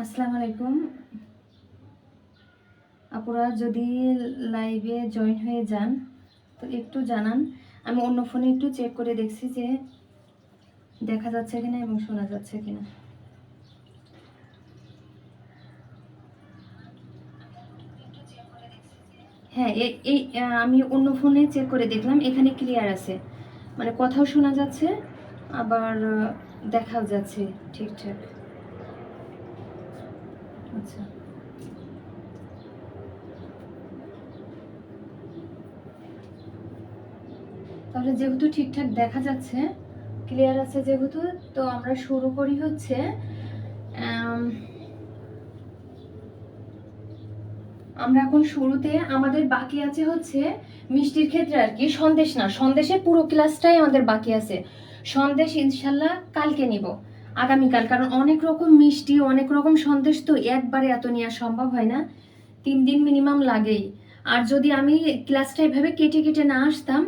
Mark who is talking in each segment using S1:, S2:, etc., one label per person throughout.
S1: আসসালামু আলাইকুম আপুরা, যদি লাইভে জয়েন হয়ে যান তো একটু জানান। আমি অন্য ফোনে একটু চেক করে দেখছি যে দেখা যাচ্ছে কিনা এবং শোনা যাচ্ছে কিনা। হ্যাঁ, এই আমি অন্য ফোনে চেক করে দেখলাম, এখানে ক্লিয়ার আছে, মানে কথাও শোনা যাচ্ছে, আবার দেখাও যাচ্ছে ঠিকঠাক। আচ্ছা, তাহলে যেহেতু ঠিকঠাক দেখা যাচ্ছে, ক্লিয়ার আছে যেহেতু, তো আমরা শুরু করি হচ্ছে। আমরা এখন শুরুতে আমাদের বাকি আছে হচ্ছে মিষ্টির ক্ষেত্রে আর কি, সন্দেশ না, সন্দেশের পুরো ক্লাসটাই আমাদের বাকি আছে। সন্দেশ ইনশাল্লাহ কালকে নিব, আগামীকাল, কারণ অনেক রকম মিষ্টি, অনেক রকম সন্দেশ, তো একবারে এত নেওয়া সম্ভব হয় না, 3 দিন মিনিমাম লাগেই। আর যদি আমি ক্লাসটা এভাবে কেটে কেটে না আসতাম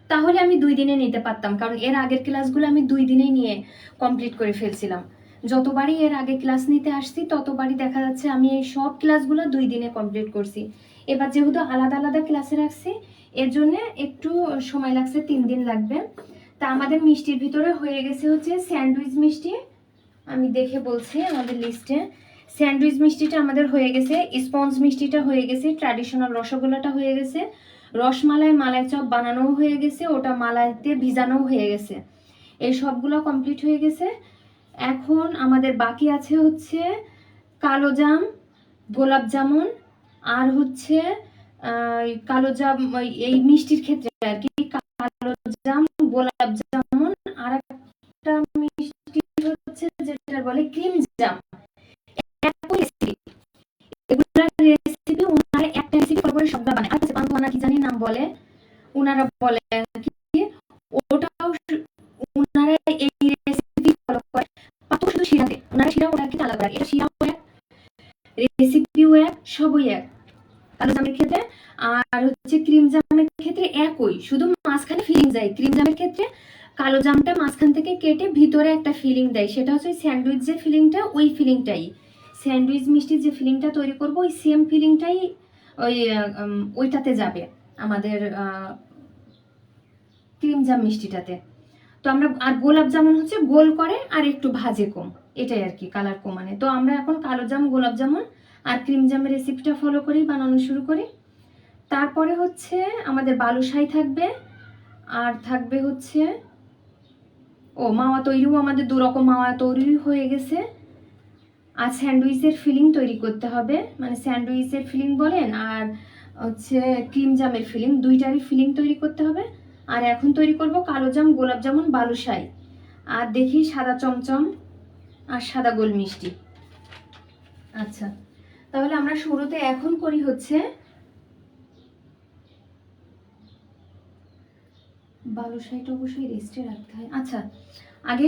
S1: তাহলে আমি 2 দিনে নিতে পারতাম, কারণ এর আগের ক্লাসগুলো আমি 2 দিনেই নিয়ে কমপ্লিট করে ফেলছিলাম। যতবারই এর আগে ক্লাস নিতে আসছি ততবারই দেখা যাচ্ছে আমি এই সব ক্লাসগুলো 2 দিনে কমপ্লিট করছি। এবার যেহেতু আলাদা আলাদা ক্লাসে রাখছি, এর জন্য একটু সময় লাগছে, 3 দিন লাগবে। তা আমাদের মিষ্টির ভিতরে হয়ে গেছে হচ্ছে স্যান্ডউইচ মিষ্টি। আমি দেখে বলছি আমাদের লিস্টে, স্যান্ডউইচ মিষ্টিটা আমাদের হয়ে গেছে, স্পঞ্জ মিষ্টিটা হয়ে গেছে, ট্র্যাডিশনাল রসগোল্লাটা হয়ে গেছে, রসমালাই মালাই চপ বানানোও হয়ে গেছে, ওটা মালাইতে ভিজানোও হয়ে গেছে, এই সবগুলো কমপ্লিট হয়ে গেছে। এখন আমাদের বাকি আছে হচ্ছে কালোজাম, গোলাপ জামুন, আর হচ্ছে কালো জাম, এই মিষ্টির ক্ষেত্রে আর কি, কালোজাম, গোলাপ জামুন, আর একটা মিষ্টি হচ্ছে যেটা বলে ক্রিম জাম। এগুলার রেসিপি ওনারা একটা রেসিপি ফলো করে সবগুলো বানায়, আর পান্তুয়ানা কি জানি নাম বলে, ওনারা বলে আর কি, ওটাও ওনারা এই রেসিপি ফলো করে। পাতো শুধু শিরাতে, ওনারা শিরা ওটা কি আলাদা, এটা শিরাও এক, রেসিপিও এক, সবই এক কালো জামের ক্ষেত্রে। আর হচ্ছে ক্রিম জামের ক্ষেত্রে একই, শুধু মাঝখানে ফিলিং যায়। ক্রিম জামের ক্ষেত্রে কালো জামটা মাঝখান থেকে কেটে ভিতরে একটা ফিলিং দেয়, সেটা হচ্ছে স্যান্ডউইচ যে ফিলিংটা, ওই ফিলিংটাই স্যান্ডউইচ মিষ্টির যে ফিলিংটা তৈরি করব, ওই সেম ফিলিংটাই ওই ওইটাতে যাবে আমাদের ক্রিম জাম মিষ্টিটাতে। তো আমরা, আর গোলাপ জামুন হচ্ছে গোল করে আর একটু ভাজে কম, এটাই আর কি, কালার কমানে। তো আমরা এখন কালো জাম, গোলাপ জামুন আর ক্রিম জামের রেসিপিটা ফলো করি, বানানো শুরু করি। তারপরে হচ্ছে আমাদের বালুশাহী থাকবে, আর থাকবে হচ্ছে মাওয়া তৈরিও, আমাদের 2 রকম মাওয়া তৈরি হয়ে গেছে। আর স্যান্ডউইচের ফিলিং তৈরি করতে হবে, মানে স্যান্ডউইচের ফিলিং বলেন আর হচ্ছে ক্রিম জামের ফিলিং, দুইটারই ফিলিং তৈরি করতে হবে। আর এখন তৈরি করব কালো জাম, গোলাপ জামুন, বালুশাহী, আর দেখি সাদা চমচম আর সাদা গোল মিষ্টি। আচ্ছা, তাহলে আমরা শুরুতে এখন করি হচ্ছে বালুশাহীটা অবশ্যই রেস্টে রাখতে হয়। আচ্ছা, আগে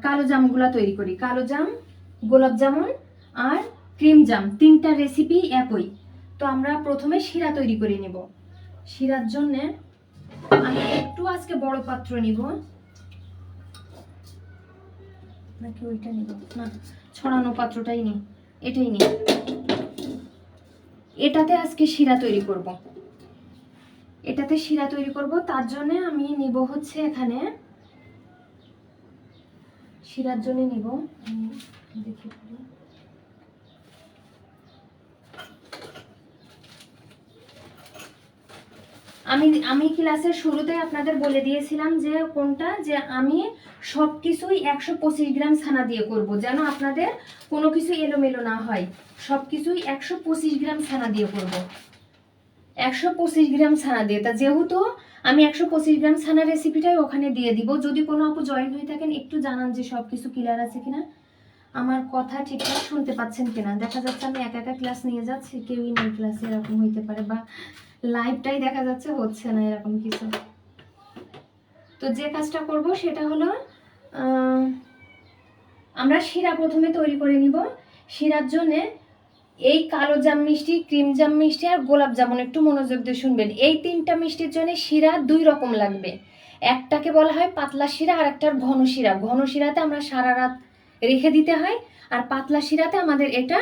S1: কালো জামগুলা তৈরি করি। কালো জাম, গোলাপ জামুন আর ক্রিম জাম, 3টা রেসিপি একই। তো আমরা প্রথমে শিরা তৈরি করে নিব। শিরার জন্য আমি একটু আজকে বড় পাত্র নিব, নাকি ওইটা নিব, না ছড়ানো পাত্রটাই নিই, এটাই নিই। এটাতে আজকে শিরা তৈরি করব, এটাতে শিরা তৈরি করব। তার জন্য আমি নিব হচ্ছে এখানে, শিরার জন্য নিব, দেখি আমি ক্লাসের শুরুতে আপনাদের বলে দিয়েছিলাম যে কোনটা, যে আমি সবকিছুই 125 গ্রাম ছানা দিয়ে করব, যেন আপনাদের কোনো কিছু এলোমেলো না হয়। সবকিছুই 125 গ্রাম ছানা দিয়ে করব, 125 গ্রাম ছানা দিয়ে। তা যেহেতু আমি 125 গ্রাম ছানা রেসিপিটাই ওখানে দিয়ে দিব। যদি কোনো আপু জয়েন হয়ে থাকেন একটু জানান যে সবকিছু ক্লিয়ার আছে কিনা, আমার কথা ঠিকঠাক শুনতে পাচ্ছেন কিনা। দেখা যাচ্ছে আমি একা একা ক্লাস নিয়ে যাচ্ছি, কেউই নেই ক্লাসে, এরকম হইতে পারে, বা লাইভটাই দেখা যাচ্ছে হচ্ছে না, এরকম কিছু। তো যে কাজটা করব সেটা হলো, আমরা শিরা প্রথমে তৈরি করে নিব। শিরার জন্য এই কালো জাম মিষ্টি, ক্রিম জাম মিষ্টি আর গোলাপ জামুন, একটু মনোযোগ দিয়ে শুনবেন, এই 3টা মিষ্টির জন্য শিরা 2 রকম লাগবে। একটাকে বলা হয় পাতলা শিরা আর একটা ঘন শিরা। ঘন শিরাতে আমরা সারা রাত রেখে দিতে হয়। আর পাতলা শিরাতে আমাদের এটা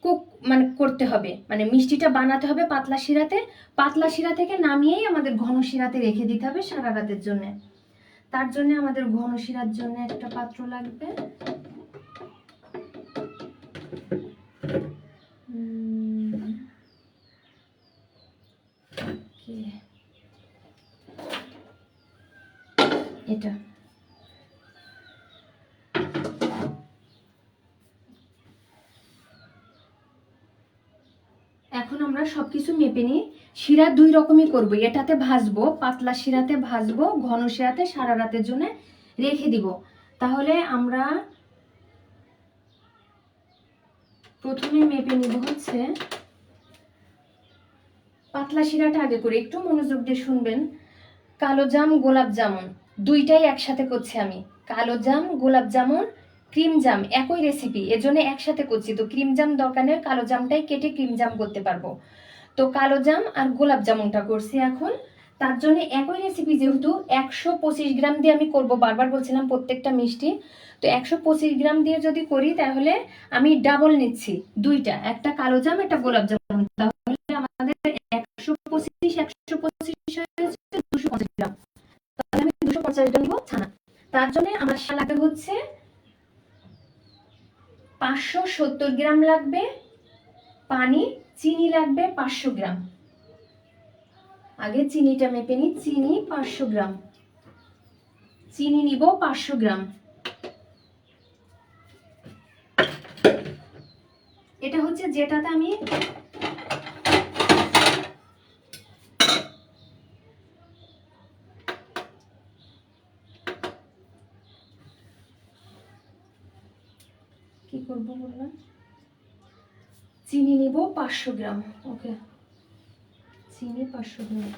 S1: কুক মানে করতে হবে, মানে মিষ্টিটা বানাতে হবে পাতলা শিরাতে। পাতলা শিরা থেকে নামিয়েই আমাদের ঘন শিরাতে রেখে দিতে হবে সারা রাতের জন্য। তার জন্য আমাদের ঘন শিরার জন্য একটা পাত্র লাগবে। এটা এখন আমরা সবকিছু মেপে নিই। শিরা দুই রকমই করব, এটাতে ভাজবো, পাতলা শিরাতে ভাজবো, ঘন শিরাতে সারা রাতের জন্য রেখে দিব। তাহলে আমরা প্রথমে মেপে নিব হচ্ছে পাতলা শিরাটা আগে করে, একটু মনোযোগ দিয়ে শুনবেন। কালো জাম, গোলাপ জামুন দুইটাই একসাথে করছি আমি। কালো জাম, গোলাপ জামুন, ক্রিম জাম একই রেসিপি, এজন্য একসাথে করছি। তো ক্রিম জাম দরকার নেই, কালো জামটাই কেটে ক্রিম জাম করতে পারবো। তো কালো জাম আর গোলাপ জামুনটা করছি এখন। তার জন্য একই রেসিপি, যেহেতু 125 গ্রাম দিয়ে আমি করব, বারবার বলছিলাম প্রত্যেকটা মিষ্টি, তো 125 গ্রাম দিয়ে যদি করি তাহলে আমি ডাবল নিচ্ছি দুইটা, একটা কালো জাম একটা গোলাপ জামুন। তাহলে আমাদের 125 হচ্ছে 250 গ্রাম। তাহলে আমি 250 গ্রাম নিব ছানা। তার জন্য আমার লাগবে হচ্ছে 570 গ্রাম লাগবে পানি, চিনি লাগবে 500 গ্রাম। আগে চিনিটা মেপে নিই। চিনি 500 গ্রাম, চিনি নিব 500 গ্রাম। এটা হচ্ছে যেটাতে আমি কি করব বললাম, চিনি নিব 500 গ্রাম। ওকে, চিনি 500 গ্রাম।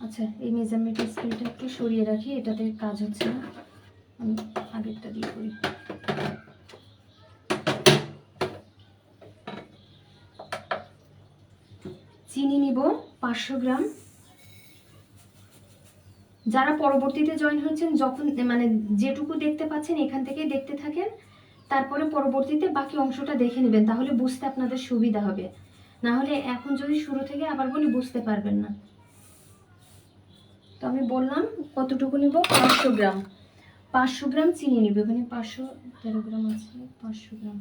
S1: আচ্ছা, এই মেজারমেন্ট স্কেলটা একটু সরিয়ে রাখি, এটাতে কাজ হচ্ছে না, আমি আগেরটা দিয়ে করি। চিনি নিব 500 গ্রাম। যারা পরবর্তীতে জয়েন হচ্ছেন, যখন মানে যেটুকু দেখতে পাচ্ছেন এখান থেকে দেখতে থাকেন, তারপরে পরবর্তীতে বাকি অংশটা দেখে নেবেন, তাহলে বুঝতে আপনাদের সুবিধা হবে। না হলে এখন যদি শুরু থেকে আবার বলি বুঝতে পারবেন না। তো আমি বললাম কতটুকু নিব, 500 গ্রাম। 500 গ্রাম চিনি নিব, এখানে 513 গ্রাম আছে, 500 গ্রাম।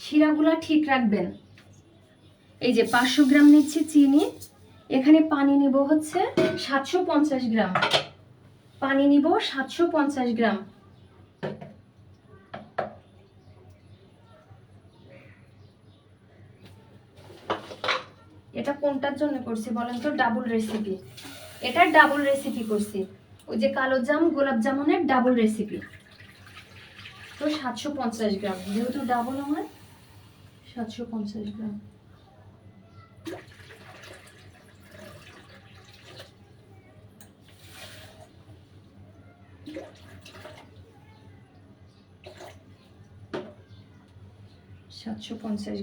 S1: শিরাগুলা ঠিক রাখবেন। এই যে 500 গ্রাম নিচ্ছি চিনি, এখানে পানি নিব হচ্ছে 750 গ্রাম। পানি নিব 750 গ্রাম। এটা কোনটার জন্য করছি বলেন তো? ডাবল রেসিপি, এটা ডাবল রেসিপি করছি, ওই যে কালো জাম গোলাপ জামুনের ডাবল রেসিপি। তো 750 গ্রাম, যেহেতু ডাবল আমার 750 গ্রাম।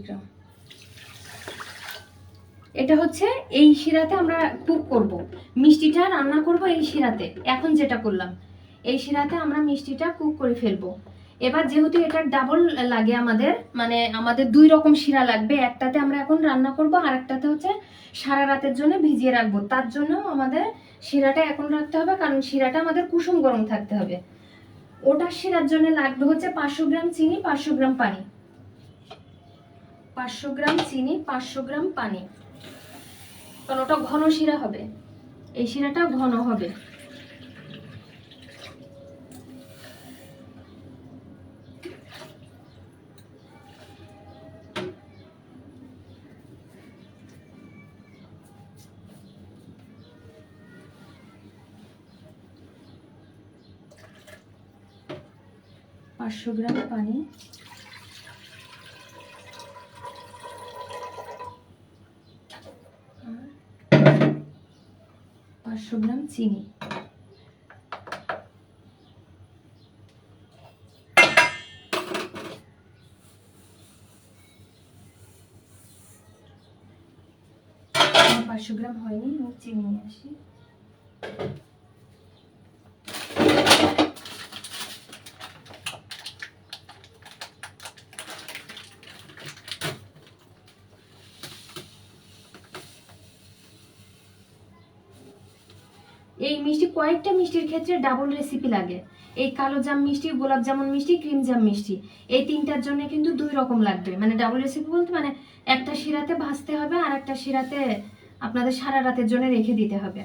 S1: গ্রাম। এটা হচ্ছে এই শিরাতে আমরা কুক করব, মিষ্টিটা রান্না করব এই শিরাতে। এখন যেটা করলাম এই শিরাতে আমরা মিষ্টিটা কুক করে ফেলবো। এবার যেহেতু এটা ডাবল লাগে আমাদের, মানে আমাদের দুই রকম শিরা লাগবে, একটাতে আমরা এখন রান্না করব আর একটাতে হচ্ছে সারা রাতের জন্য ভিজিয়ে রাখবো। তার জন্য আমাদের শিরাটা এখন রাখতে হবে, কারণ শিরাটা আমাদের কুসুম গরম থাকতে হবে। ওটার শিরার জন্য লাগবে হচ্ছে 500 গ্রাম চিনি, 500 গ্রাম পানি। 500 গ্রাম চিনি, 500 গ্রাম পানি, কারণ ওটা ঘন শিরা হবে, এই শিরাটা ঘন হবে। পাঁচশো গ্রাম পানি, 500 গ্রাম চিনি। 500 গ্রাম হয়নি, আমি চিনি নিয়ে আসি। এই মিষ্টি কয়েকটা মিষ্টির ক্ষেত্রে ডাবল রেসিপি লাগে। এই কালো জাম মিষ্টি, গোলাপ জামুন মিষ্টি, ক্রিম জাম মিষ্টি, এই তিনটার জন্য কিন্তু 2 রকম লাগবে। মানে ডাবল রেসিপি বলতে মানে একটা শিরাতে ভাজতে হবে আর একটা শিরাতে আপনাদের সারা রাতের জন্য রেখে দিতে হবে।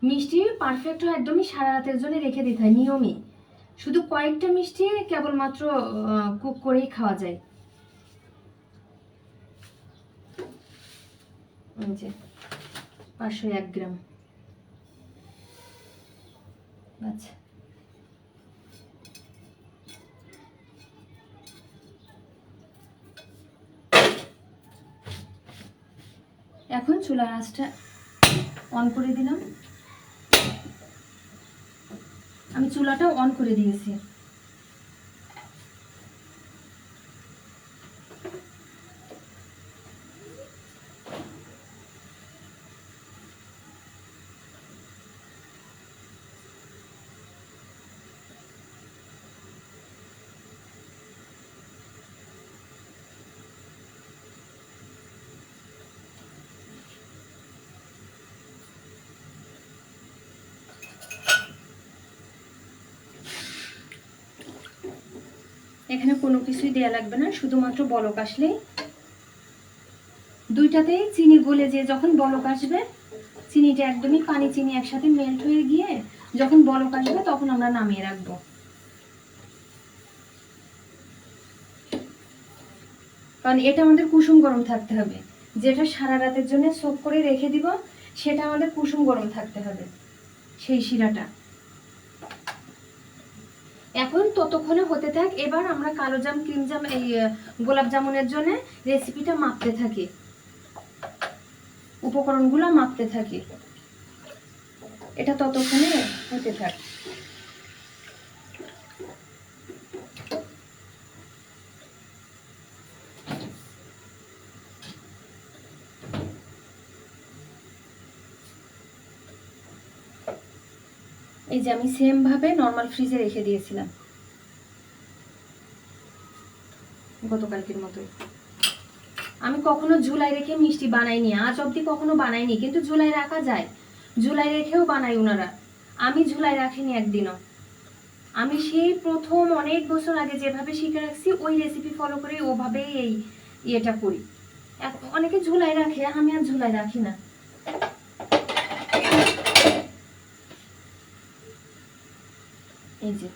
S1: মিষ্টি পারফেক্ট হয় একদমই সারা রাতের জন্য রেখে দিতে হয় নিয়মই। শুধু কয়েকটা মিষ্টি কেবলমাত্র কুক করেই খাওয়া যায়। যে 501 গ্রাম। আচ্ছা, এখন চুলার আঁচটা অন করে দিলাম। আমি চুলাটাও অন করে দিয়েছি। এখানে কোনো কিছুই দেয়া লাগবে না, শুধুমাত্র বলক আসলেই, দুইটাতেই চিনি গলে যে যখন বলক আসবে, চিনিটা একদমই পানি চিনি একসাথে মেল্ট হয়ে গিয়ে যখন বলক আসবে তখন আমরা নামিয়ে রাখবো। কারণ এটা আমাদের কুসুম গরম থাকতে হবে। যেটা সারা রাতের জন্য সোক করে রেখে দিব সেটা আমাদের কুসুম গরম থাকতে হবে, সেই শিরাটা। এখন ততক্ষণে হতে থাক। এবার আমরা কালো জাম, ক্রিম জাম, এই গোলাপ জামুনের জন্য রেসিপিটা মাপতে থাকি, উপকরণগুলো মাপতে থাকি। এটা ততক্ষণে হতে থাক। এই যে আমি সেম ভাবে নরমাল ফ্রিজে রেখে দিয়েছিলাম গতকালকের মতোই। আমি কখনো ঝুলাই রেখে মিষ্টি বানাইনি, আজ অব্দি কখনো বানাইনি, কিন্তু ঝুলাই রাখা যায়, ঝুলাই রেখেও বানাই ওনারা। আমি ঝুলাই রাখিনি একদিনও। আমি সেই প্রথম অনেক বছর আগে যেভাবে শিখে রাখছি ওই রেসিপি ফলো করে ওভাবেই এই ইয়েটা করি। অনেকে ঝুলাই রাখে, আমি আর ঝুলাই রাখি না। এই যে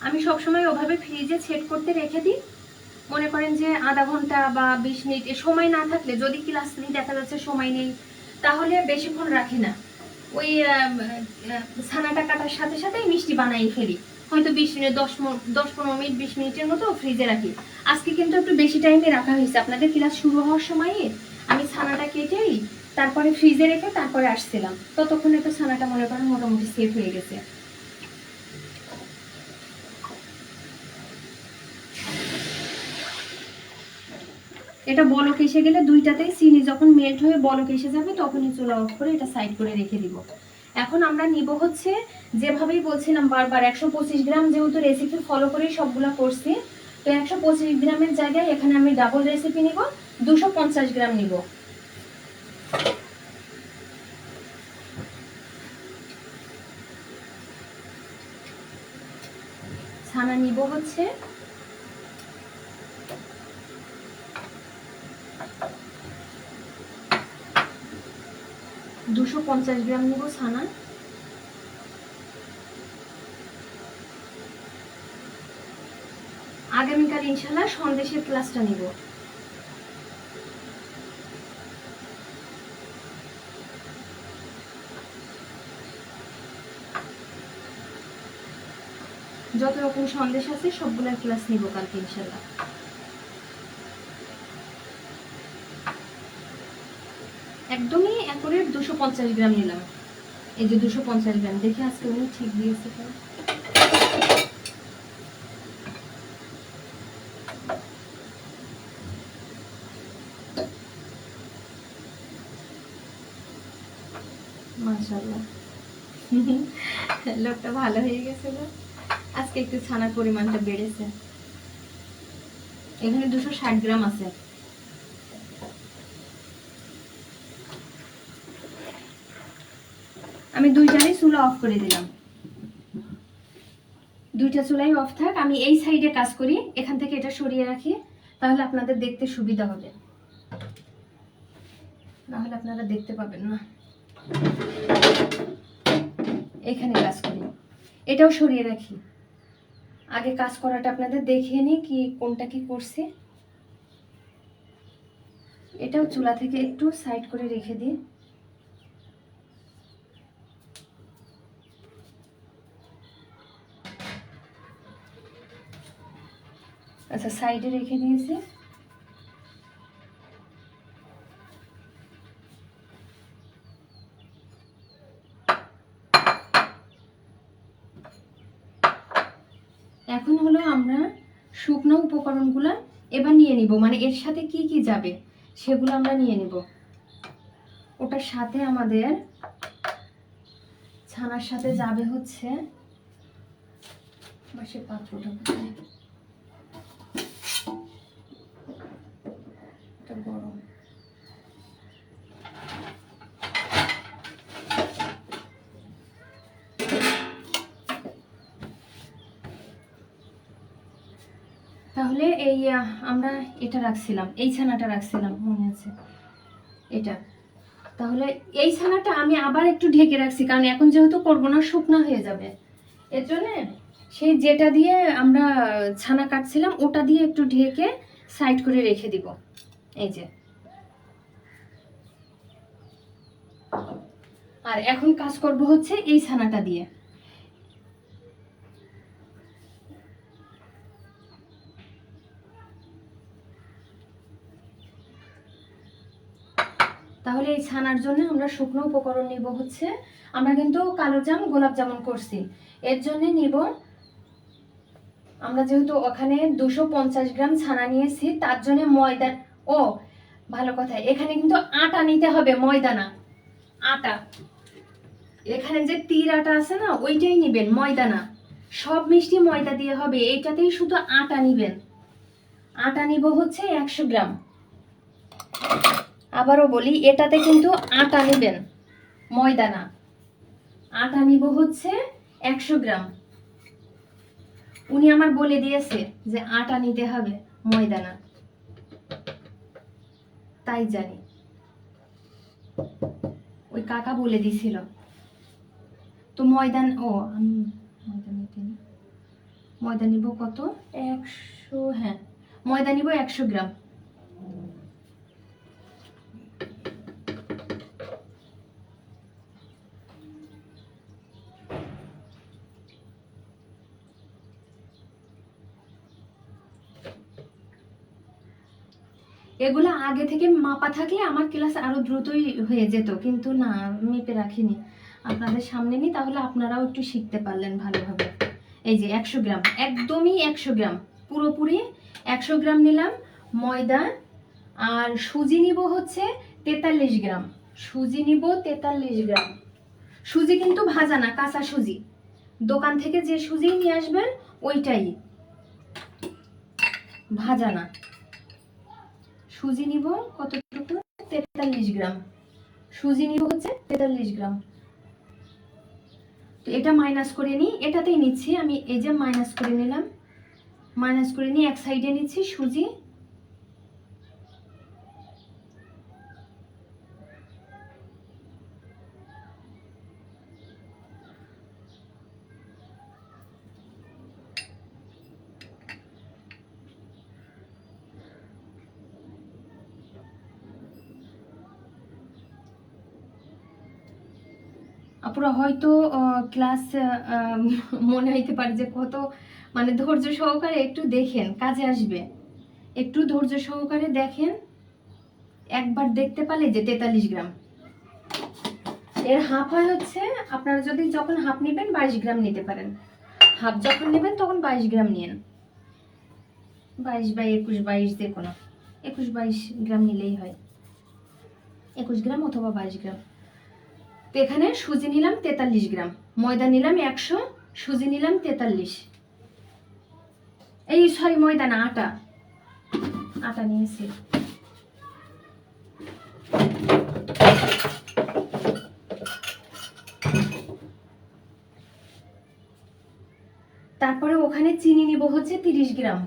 S1: আমি সবসময় ওভাবে ফ্রিজে সেট করতে রেখে দিই। মনে করেন যে আধা ঘন্টা বা 20 মিনিট, সময় না থাকলে, যদি ক্লাস নিয়ে দেখা যাচ্ছে সময় নেই, তাহলে বেশিক্ষণ রাখি না। ওই ছানাটা কাটার সাথে সাথে মিষ্টি বানাই ফেলি, হয়তো 20 মিনিট, 10-15 মিনিট, 20 মিনিটের মতো ফ্রিজে রাখি। আজকে কিন্তু একটু বেশি টাইমে রাখা হয়েছে, আপনাদের ক্লাস শুরু হওয়ার সময় আমি ছানাটা কেটেই তারপরে ফ্রিজে রেখে তারপরে আসছিলাম। ততক্ষণে তো ছানাটা মনে করেন মোটামুটি সেট হয়ে গেছে। এটা বলক এসে গেলে দুইটাতেই চিনি যখন মেল্ট হয়ে বলক এসে যাবে তখনই চুলা অফ করে এটা সাইড করে রেখে দিব। এখন আমরা নিব হচ্ছে যেভাবেই বলছিলাম বারবার 125 গ্রাম, যেহেতু রেসিপি ফলো করেই সবগুলা করছি, তো 125 গ্রামের জায়গায় এখানে আমি ডাবল রেসিপি নিব, 250 গ্রাম নিব। ছানা নিব হচ্ছে 250 গ্রাম নিব ছানা। আগামীকাল ইনশাল্লাহ সন্দেশের ক্লাসটা নিব। যত রকম সন্দেশ আছে সবগুলোর ক্লাস নিব কালকে ইনশাল্লাহ। একদমই অ্যাকুরেট 250 গ্রাম নিলাম। এই যে 250 গ্রাম, দেখি আজকে উনি ঠিক দিয়েছে কিনা। মাশাআল্লাহ, লোকটা ভালো হয়ে গেছে না? আজকে একটু ছানার পরিমাণটা বেড়েছে। এখানে 260 গ্রাম আছে। আমি দুইটারই চুলা অফ করে দিলাম। দুইটা চুলাই অফ থাক, আমি এই সাইডে কাজ করি, এখান থেকে এটা সরিয়ে রাখি, তাহলে আপনাদের দেখতে সুবিধা হবে, নাহলে আপনারা দেখতে পাবেন না। এখানে কাজ করি, এটাও সরিয়ে রাখি। আগে কাজ করাটা আপনাদের দেখিয়ে নিই কি কোনটা কি করছি। এটাও চুলা থেকে একটু সাইড করে রেখে দিই। আচ্ছা, সাইডে রেখে দিয়েছি। এখন হলো আমরা শুকনো উপকরণগুলো এবার নিয়ে নিব, মানে এর সাথে কি কি যাবে সেগুলো আমরা নিয়ে নিব। ওটার সাথে আমাদের ছানার সাথে যাবে হচ্ছে, সে পাত্রটা কোথায়, এটা গরম। তাহলে এই আমরা এটা রাখছিলাম, এই ছানাটা রাখছিলাম মনে আছে এটা। তাহলে এই ছানাটা আমি আবার একটু ঢেকে রাখছি, কারণ এখন যেহেতু করবো না শুকনা হয়ে যাবে, এর জন্য সেই যেটা দিয়ে আমরা ছানা কাটছিলাম ওটা দিয়ে একটু ঢেকে সাইড করে রেখে দিব। এই যে, আর এখন কাজ করব হচ্ছে এই ছানাটা দিয়ে। তাহলে এই ছানার জন্য আমরা শুকনো উপকরণ নিব হচ্ছে, আমরা কিন্তু কালোজাম গোলাপ জামুন করছি, এর জন্য নিব আমরা, যেহেতু ওখানে 250 গ্রাম ছানা নিয়েছি, তার জন্য ময়দা, ও ভালো কথা, এখানে কিন্তু আটা নিতে হবে, ময়দা না, আটা। এখানে যে তীর আটা আছে না, ওইটাই নিবেন, ময়দা না। সব মিষ্টি ময়দা দিয়ে হবে, এইটাতেই শুধু আটা নিবেন। আটা নিব হচ্ছে 100 গ্রাম। আবারও বলি, এটাতে কিন্তু আটা নেবেন, ময়দা না। আটা নিব হচ্ছে 100 গ্রাম। উনি আমার বলে দিয়েছে যে আটা নিতে হবে, ময়দা না, তাই জানি, ওই কাকা বলে দিছিল। তো ময়দা, ও আমি ময়দা নিতে, ময়দা নিব কত, 100, হ্যাঁ ময়দা নিব 100 গ্রাম। এগুলো আগে থেকে মাপা থাকলে আমার ক্লাস আরো দ্রুতই হয়ে যেত, কিন্তু না, মেপে রাখিনি, আপনাদের সামনে নি, তাহলে আপনারাও একটু শিখতে পারলেন ভালোভাবে। এই যে 100 গ্রাম, একদমই 100 গ্রাম, পুরোপুরি 100 গ্রাম নিলাম ময়দা। আর সুজি নিব হচ্ছে 43 গ্রাম, সুজি নিব 43 গ্রাম। সুজি কিন্তু ভাজা না, কাঁচা সুজি, দোকান থেকে যে সুজি নিয়ে আসবেন ওইটাই, ভাজা না। সুজি নিব কতটুকু, 43 গ্রাম, সুজি নিব হচ্ছে 43 গ্রাম। তো এটা মাইনাস করে নিই, এটাতেই নিচ্ছি আমি, এই যে মাইনাস করে নিলাম, মাইনাস করে নিয়ে এক সাইডে নিচ্ছি সুজি। আপুরা হয়তো ক্লাস মনে হইতে পারে যে কত, মানে ধৈর্য সহকারে একটু দেখেন, কাজে আসবে, একটু ধৈর্য সহকারে দেখেন। একবার দেখতে পারলে যে 43 গ্রাম, এর হাফ হয় হচ্ছে, আপনারা যদি যখন হাফ নেবেন 22 গ্রাম নিতে পারেন, হাফ যখন নেবেন তখন 22 গ্রাম নিন, 22 বা 21, 22 যে কোনো 21-22 গ্রাম নিলেই হয়, 21 গ্রাম অথবা 22 গ্রাম। তো এখানে সুজি নিলাম 43 গ্রাম, ময়দা নিলাম 100, সুজি নিলাম 43, এই সরি ময়দা না, আটা নিয়েছি। তারপরে ওখানে চিনি নিব হচ্ছে 30 গ্রাম,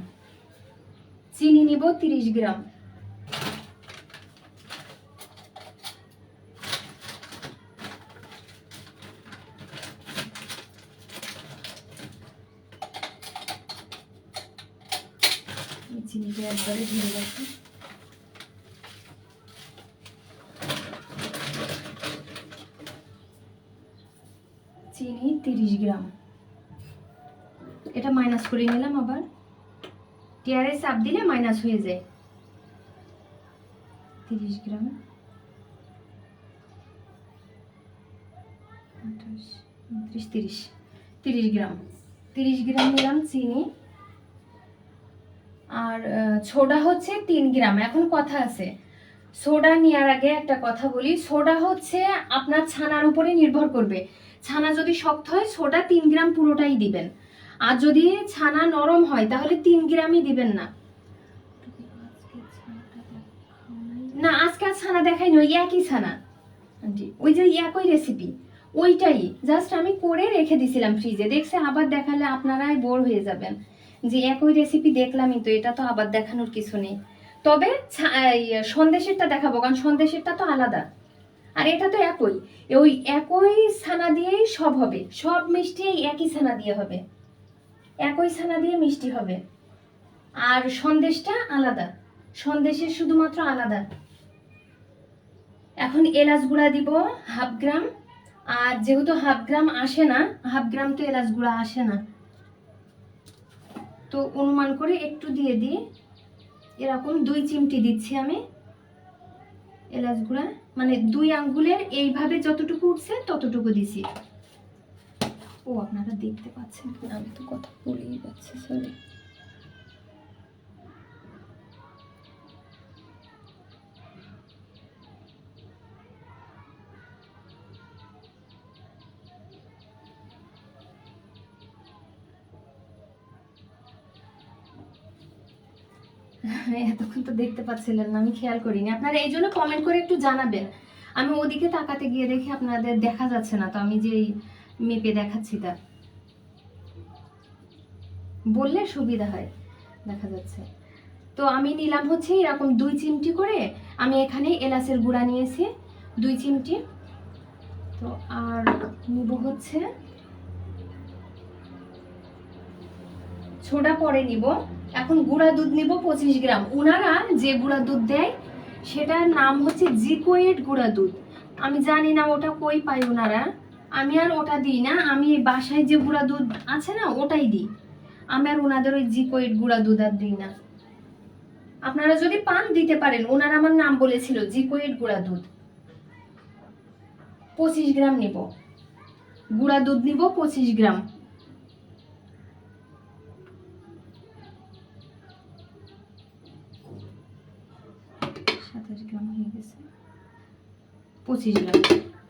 S1: চিনি নিব 30 গ্রাম। চিনিটা একবারে ঢেলে রাখি। চিনি 30 গ্রাম, এটা মাইনাস করে নিলাম, আবার টিয়ারে চাপ দিলে মাইনাস হয়ে যায়। 30 গ্রাম, 28, 29, 30 গ্রাম, 30 গ্রাম নিলাম চিনি। আর সোডা হচ্ছে 3 গ্রাম। এখন কথা আছে, সোডা নেওয়ার আগে একটা কথা বলি, সোডা হচ্ছে আপনার ছানার উপরে নির্ভর করবে। ছানা যদি শক্ত হয় সোডা 3 গ্রাম পুরোটাই দিবেন, আর যদি ছানা নরম হয় তাহলে 3 গ্রামই দিবেন না। না আজকে আর ছানা দেখাইনি, ওই একই ছানা আন্টি, ওই যে একই রেসিপি, ওইটাই জাস্ট আমি করে রেখে দিছিলাম ফ্রিজে। দেখছে আবার দেখালে আপনারাই বোর হয়ে যাবেন যে একই রেসিপি দেখলামই তো, এটা তো আবার দেখানোর কিছু নেই। তবে সন্দেশেরটা দেখাবো, কারণ সন্দেশেরটা তো আলাদা, আর এটা তো একই, ওই একই ছানা দিয়েই সব হবে, সব মিষ্টি একই ছানা দিয়ে হবে, একই ছানা দিয়ে মিষ্টি হবে। আর সন্দেশটা আলাদা, সন্দেশের শুধুমাত্র আলাদা। এখন এলাচ গুঁড়া দিব 1/2 গ্রাম, আর যেহেতু 1/2 গ্রাম আসে না, 1/2 গ্রাম তো এলাচ গুঁড়া আসে না, তো অনুমান করে একটু দিয়ে দিই, এরকম 2 চিমটি দিচ্ছি আমি এলাচ গুঁড়া, মানে 2 আঙ্গুলের এইভাবে যতটুকু উঠছে ততটুকু দিছি। ও আপনারা দেখতে পাচ্ছেন, আমি তো কথা বলেই যাচ্ছি, সরি। এতক্ষণ তো দেখতে পাচ্ছিলেন না, আমি খেয়াল করিনি। আপনারা এই জন্য কমেন্ট করে একটু জানাবেন, আমি ওদিকে তাকাতে গিয়ে দেখি আপনাদের দেখা যাচ্ছে না, তো আমি যে মেপে দেখাচ্ছি তা বললে সুবিধা হয়, দেখা যাচ্ছে। তো আমি নিলাম হচ্ছে এরকম 2 চিমটি করে, আমি এখানে এলাচের গুঁড়া নিয়েছি 2 চিমটি। তো আর নিব হচ্ছে সোডা পরে নিব। এখন গুঁড়া দুধ নিব 25 গ্রাম। ওনারা যে গুঁড়া দুধ দেয় সেটার নাম হচ্ছে জিকোয়েট গুঁড়া দুধ, আমি জানি না ওটা কই পাই ওনারা, আমি আর ওটা দিই না, আমি বাসায় যে গুঁড়া দুধ আছে না ওটাই দিই, আমি আর ওনাদের ওই জিকোয়েট গুঁড়া দুধ আর দিই না। আপনারা যদি পান দিতে পারেন, ওনারা আমার নাম বলেছিল জিকোয়েট গুঁড়া দুধ। 25 গ্রাম নিব, গুঁড়া দুধ নিব 25 গ্রাম। গ্রাম হয়ে গেছে, 25 গ্রাম,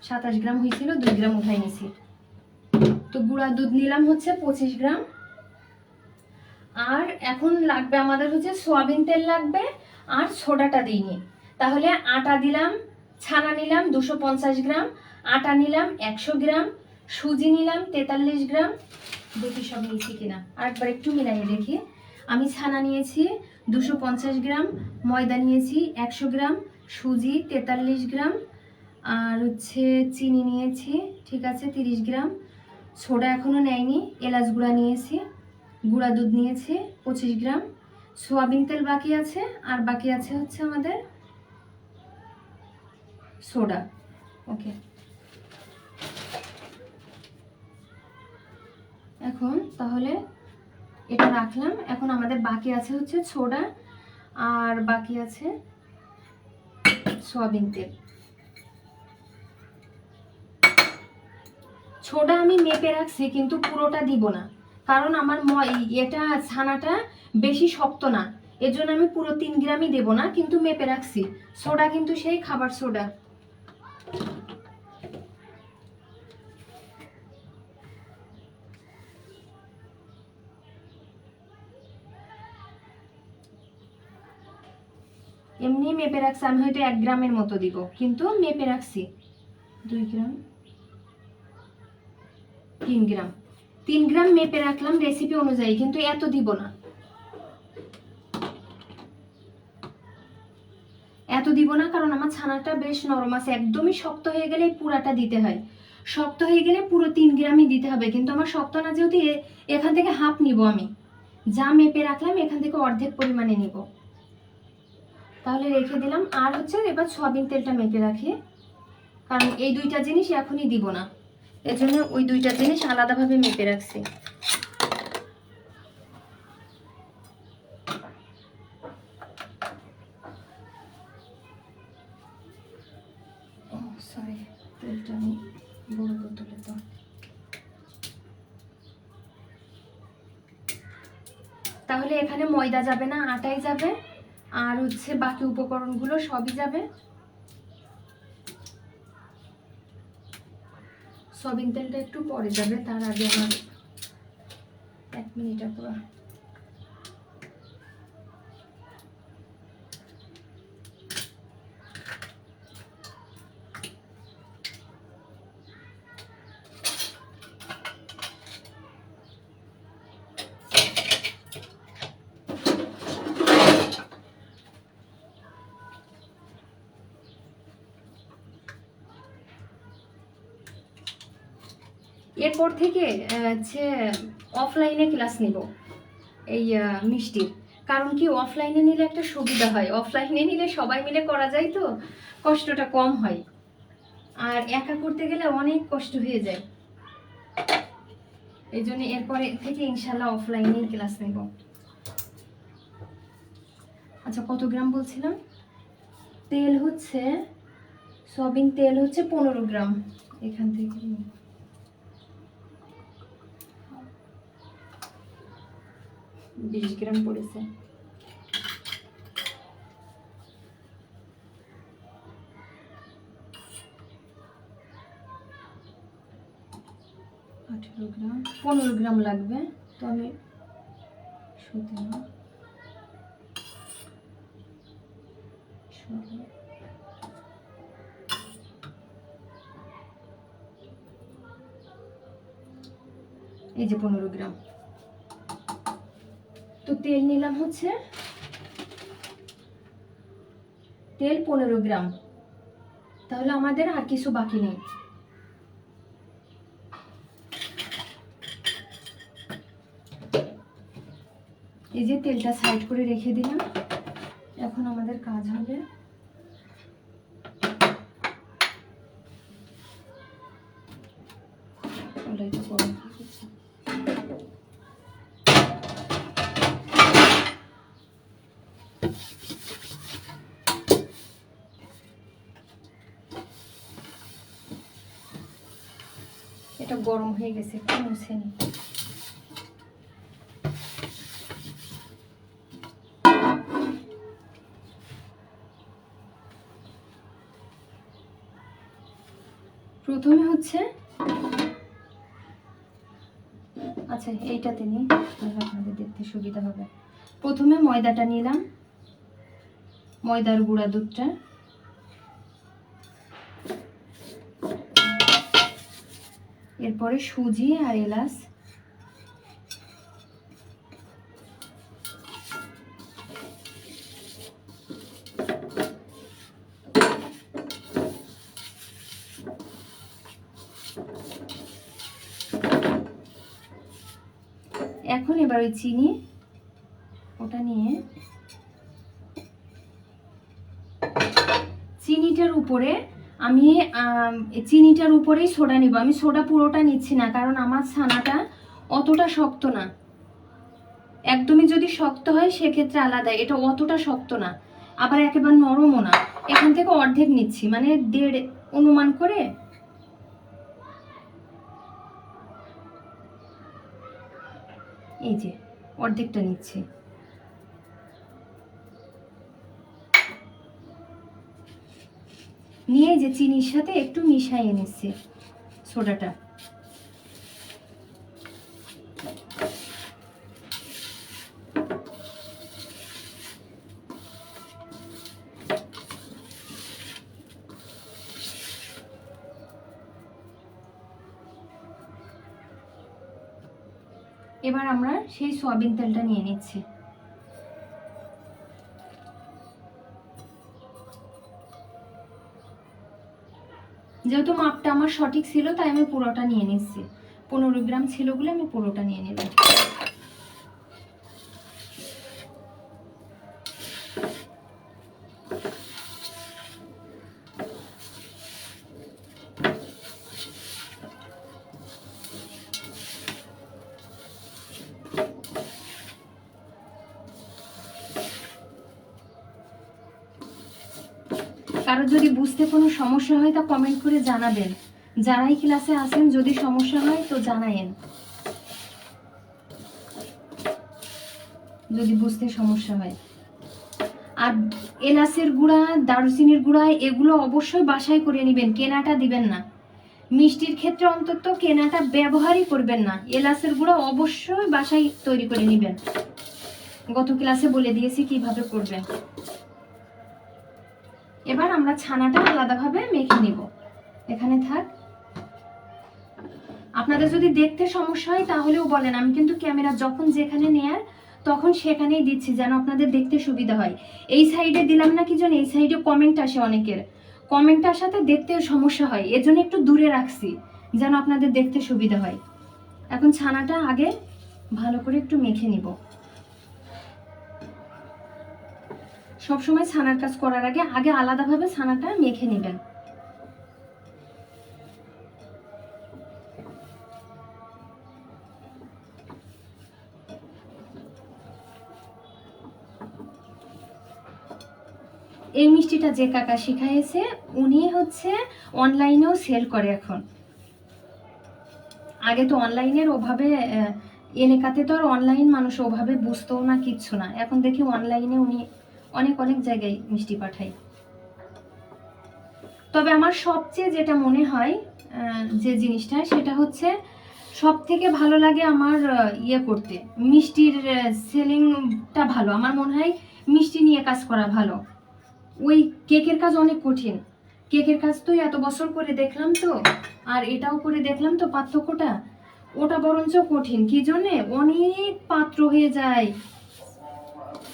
S1: 27 গ্রাম হয়েছিল, 2 গ্রাম উঠাই নিছি। তো গুঁড়া দুধ নিলাম হচ্ছে 25 গ্রাম। আর এখন লাগবে আমাদের হচ্ছে সয়াবিন তেল লাগবে, আর সোডাটা দিইনি, তাহলে আটা দিলাম, ছানা নিলাম 250 গ্রাম, আটা নিলাম 100 গ্রাম, সুজি নিলাম 43 গ্রাম, দেখি সব নিয়েছি কিনা, আরেকবার একটু মিলাইয়ে দেখি। আমি ছানা নিয়েছি 250 গ্রাম, ময়দা নিয়েছি 100 গ্রাম, সুজি 43 গ্রাম, আর হচ্ছে চিনি নিয়েছি, ঠিক আছে 30 গ্রাম, সোডা এখনো নেয়নি, এলাচ গুঁড়া নিয়েছি, গুঁড়া দুধ নিয়েছি 25 গ্রাম, সোয়াবিন তেল বাকি আছে, আর বাকি আছে হচ্ছে আমাদের সোডা। ওকে, এখন তাহলে এটা রাখলাম। এখন আমাদের বাকি আছে হচ্ছে সোডা, আর বাকি আছে সোয়াবিন তেল। ছোডা আমি মেপে রাখছি, কিন্তু পুরোটা দিব না, কারণ আমার এটা ছানাটা বেশি শক্ত না, এজন্য আমি পুরো 3 গ্রামই দেব না, কিন্তু মেপে রাখছি। সোডা কিন্তু সেই খাবার সোডা। এমনি মেপে রাখছি, আমি হয়তো 1 গ্রামের মতো দিব, কিন্তু মেপে রাখছি 2 গ্রাম 3 গ্রাম 3 গ্রাম মেপে রাখলাম রেসিপি অনুযায়ী, কিন্তু এত দিব না, এত দিব না, কারণ আমার ছানাটা বেশ নরম আছে। একদমই শক্ত হয়ে গেলে পুরাটা দিতে হয়, শক্ত হয়ে গেলে পুরো 3 গ্রামই দিতে হবে, কিন্তু আমার শক্ত না যেহেতু এখান থেকে হাফ নিব, আমি যা মেপে রাখলাম এখান থেকে অর্ধেক পরিমাণে নিব। তাহলে রেখে দিলাম। আর হচ্ছে এবার সয়াবিন তেলটা মেপে রাখি, কারণ এই 2টা জিনিস এখনই দিব না, এজন্য ওই 2টা জিনিস আলাদাভাবে মেপে রাখছি। সরি, তেলটা আমি বড় বোতলে তো। তাহলে এখানে ময়দা যাবে না, আটাই যাবে, আর হচ্ছে বাকি উপকরণগুলো সবই যাবে। সয়াবিন তেলটা একটু পরে যাবে, তার আগে আমার 1 মিনিট পুরো। এরপর থেকে হচ্ছে অফলাইনে ক্লাস নিব এই মিষ্টির, কারণ কি অফলাইনে নিলে একটা সুবিধা হয়, অফলাইনে নিলে সবাই মিলে করা যায়, তো কষ্টটা কম হয়, আর একা করতে গেলে অনেক কষ্ট হয়ে যায়। এই জন্য এরপরে থেকে ইনশাল্লাহ অফলাইনেই ক্লাস নেব। আচ্ছা, কত গ্রাম বলছিলাম? তেল হচ্ছে, সয়াবিন তেল হচ্ছে 15 গ্রাম, এখান থেকে 20 গ্রাম পড়েছে। গ্রাম 15 গ্রাম লাগবে, তো আমি 17 16 এই যে 15 গ্রাম। তো তেল নিলাম হচ্ছে, তেল 15 গ্রাম, তাহলে আমাদের আর কিছু বাকি নেই। এই যে তেলটা সাইড করে রেখে দিলাম, এখন আমাদের কাজ হবে এটা গরম হয়ে গেছে, একটু মুছে নিই। প্রথমে হচ্ছে, আচ্ছা এইটাতে নিই তাহলে আপনাদের দেখতে সুবিধা হবে। প্রথমে ময়দাটা নিলাম, ময়দার গুঁড়া দুধটা, এরপরে সুজি আর এলাচ, এখন এবার ওই চিনি ওটা নিয়ে চিনিটার উপরেই সোডা নিব। আমি সোডা পুরোটা নিচ্ছি না, কারণ আমার ছানাটা অতটা শক্ত না, একদমই যদি শক্ত হয় সেক্ষেত্রে আলাদা, এটা অতটা শক্ত না, আবার একেবারে নরমও না। এখান থেকে অর্ধেক নিচ্ছি, মানে 1.5 অনুমান করে এই যে অর্ধেকটা নিচ্ছি। নিয়ে যে চিনির সাথে একটু মিশাইয়ে নিচ্ছি সোডাটা। এবার আমরা সেই সয়াবিন তেলটা নিয়ে নিচ্ছি। যেহেতু মাপটা আমার সঠিক ছিল তাই আমি পুরোটা নিয়ে নিচ্ছি। 15 গ্রাম ছিল বলে আমি পুরোটা নিয়ে নিলাম। কারো যদি বুঝতে কোনো সমস্যা হয় তা কমেন্ট করে জানাবেন। যারাই ক্লাসে আসেন যদি সমস্যা হয় তো জানায়েন, যদি বুঝতে সমস্যা হয়। আর এলাচের গুঁড়া, দারুচিনির গুঁড়া এগুলো অবশ্যই বাসায় করে নেবেন, কেনাটা দিবেন না। মিষ্টির ক্ষেত্রে অন্তত কেনাটা ব্যবহারই করবেন না। এলাচের গুঁড়া অবশ্যই বাসায় তৈরি করে নেবেন। গত ক্লাসে বলে দিয়েছি কিভাবে করবেন। এবার আমরা ছানাটা আলাদাভাবে মেখে নিব। এখানে থাক। আপনাদের যদি দেখতে সমস্যা হয় তাহলেও বলেন, আমি কিন্তু ক্যামেরা যখন যেখানে নেয়ার তখন সেখানেই দিচ্ছি যেন আপনাদের দেখতে সুবিধা হয়। এই সাইডে দিলাম না কি জন্য, এই সাইডে কমেন্ট আসে অনেকের, কমেন্ট আসাতে দেখতেও সমস্যা হয়, এজন্য একটু দূরে রাখছি যেন আপনাদের দেখতে সুবিধা হয়। এখন ছানাটা আগে ভালো করে একটু মেখে নিব। সবসময় ছানার কাজ করার আগে আগে আলাদাভাবে ছানাটা মেখে নেবেন। এই মিষ্টিটা যে কাকা শিখাইছে উনি হচ্ছে অনলাইনেও সেল করে এখন। আগে তো অনলাইনের ওভাবে এলাকাতে তো আর অনলাইন মানুষ ওভাবে বুঝতেও না, কিচ্ছু না। এখন দেখি অনলাইনে উনি অনেক অনেক জায়গায় মিষ্টি পাঠায়। তবে আমার সবচেয়ে যেটা মনে হয় যে জিনিসটা, সেটা হচ্ছে সব থেকে ভালো লাগে আমার ইয়ে করতে, মিষ্টির সেলিংটা ভালো। আমার মনে হয় মিষ্টি নিয়ে কাজ করা ভালো। ওই কেকের কাজ অনেক কঠিন। কেকের কাজ তো এত বছর করে দেখলাম তো, আর এটাও করে দেখলাম তো, পার্থক্যটা ওটা বরঞ্চ কঠিন। কি জন্যে? অনেক পাত্র হয়ে যায়।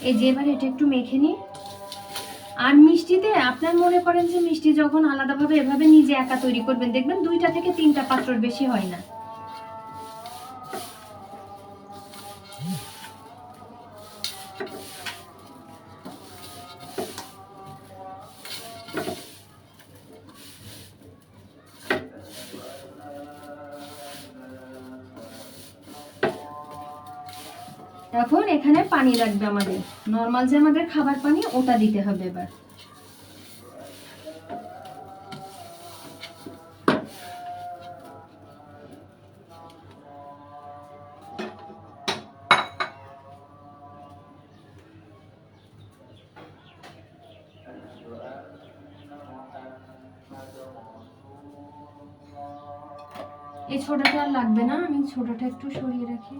S1: এই যে এবার এটা একটু মেখে নিই। আর মিষ্টিতে আপনার মনে করেন যে মিষ্টি যখন আলাদাভাবে এভাবে নিজে একা তৈরি করবেন, দেখবেন 2টা থেকে 3টা পাত্রর বেশি হয় না। এখন এখানে পানি লাগবে আমাদের, নর্মাল যে আমাদের খাবার পানি ওটা দিতে হবে। এবার এই ছোটটা আর লাগবে না, আমি ছোটটা একটু সরিয়ে রাখি।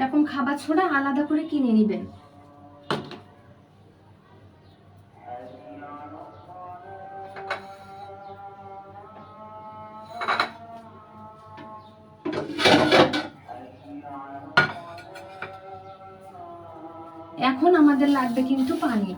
S1: এখন খাবার ছোড়া আলাদা করে কিনে নেবেন। এখন আমাদের লাগবে কিন্তু পানি।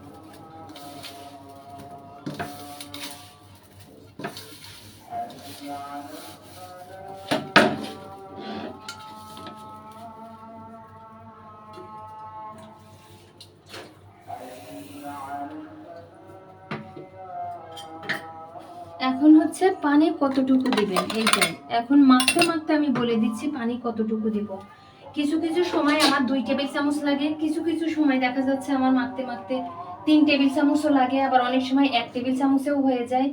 S1: এখন হচ্ছে পানি কতটুকু দিবেন এইটাই। এখন মাখতে মাখতে আমি বলে দিচ্ছি পানি কতটুকু দিব। কিছু কিছু সময় আমার 2 টেবিল চামচ লাগে, কিছু কিছু সময় দেখা যাচ্ছে আমার মাখতে মাখতে 3 টেবিল চামচও লাগে, আবার অনেক সময় 1 টেবিল চামচেও হয়ে যায়।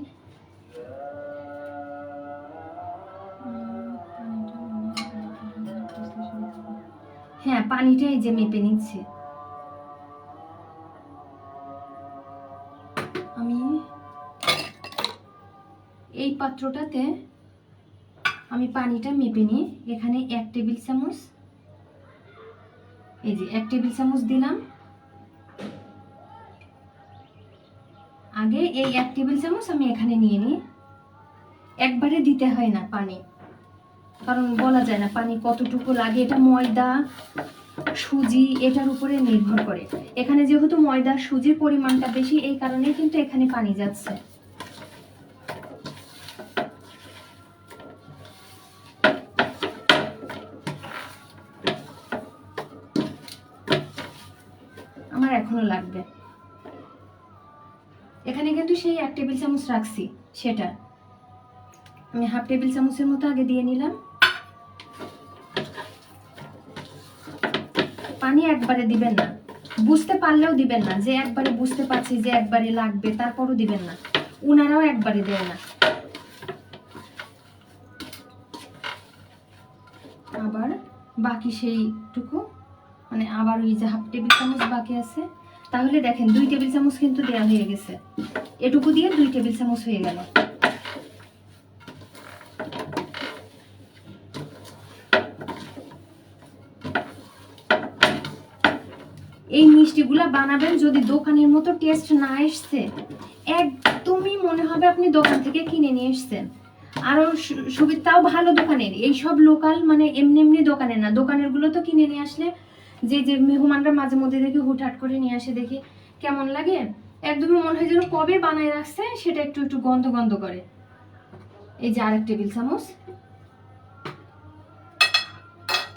S1: হ্যাঁ, পানিটা এই যে মেপে নিচ্ছে। আমি এই পাত্রটাতে আমি পানিটা মেপে নিই। এখানে 1 টেবিল চামচ, এই যে 1 টেবিল চামচ দিলাম। আগে এই 1 টেবিল চামচ আমি এখানে নিয়ে নিই। একবারে দিতে হয় না পানি, কারণ বলা যায় না পানি কতটুকু লাগে। এটা ময়দা সুজি এটার উপরে নির্ভর করে। এখানে যেহেতু ময়দা সুজির পরিমাণটা বেশি, এই কারণে কিন্তু এখানে পানি যাচ্ছে। আমার এখনো লাগবে। এখানে কিন্তু সেই 1 টেবিল চামচ রাখছি, সেটা আমি 1/2 টেবিল চামচের মতো আগে দিয়ে নিলাম। পানি একবারে দিবেন না, বুঝতে পারলেও দিবেন না, যে একবারে বুঝতে পারছি যে একবারে লাগবে তারপরও দিবেন না। উনারাও একবারে দেয় না। আবার বাকি সেইটুকু মানে আবার ওই যে 1/2 টেবিল চামচ বাকি আছে। তাহলে দেখেন 2 টেবিল চামচ কিন্তু দেওয়া হয়ে গেছে। এটুকু দিয়ে 2 টেবিল চামচ হয়ে গেল। এই মিষ্টিগুলা বানাবেন, যদি দোকানের মতো টেস্ট না আসছে, একদমই মনে হবে আপনি দোকান থেকে কিনে নিয়ে এসছেন। আরো সুবিধাও ভালো দোকানের, এইসব লোকাল মানে এমনি এমনি দোকানের না। দোকানের গুলো তো কিনে নিয়ে আসলে যে যে মেহমানরা মাঝে মধ্যে দেখি হুটহাট করে নিয়ে আসে, দেখি কেমন লাগে, একদমই মনে হয় যেন কবে বানায় রাখছে, সেটা একটু একটু গন্ধ গন্ধ করে। এই যে 1 টেবিল চামচ।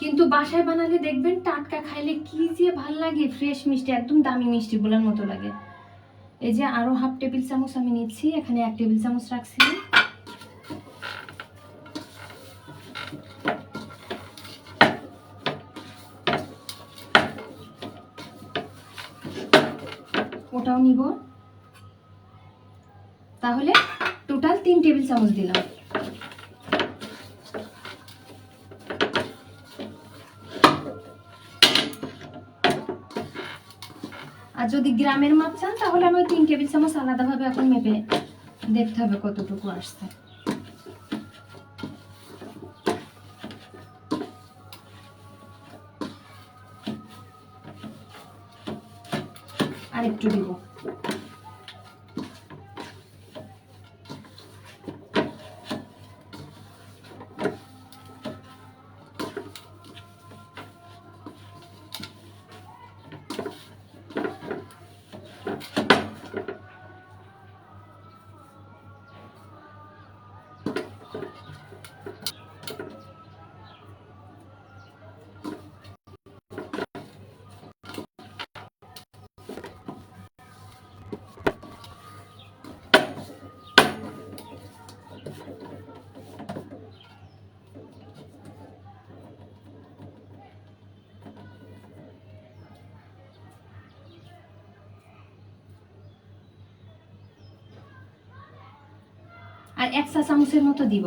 S1: কিন্তু বাসায় বানালে দেখবেন টাটকা খাইলে কি যে ভাল লাগে, ফ্রেশ মিষ্টি, একদম দামি মিষ্টি গুলোর মতো লাগে। এই যে আরো 1/2 টেবিল চামচ আমি নিচ্ছি, এখানে 1 টেবিল চামচ রাখছি। ওটাও নিব। তাহলে টোটাল 3 টেবিল চামচ দিলাম। আর যদি গ্রামের মাপ চান তাহলে আমি 3 টেবিল চামচ আলাদাভাবে এখন মেপে দেখতে হবে কতটুকু আসছে। আর একটু দিব। আর 1 চা চামচের মতো দিব।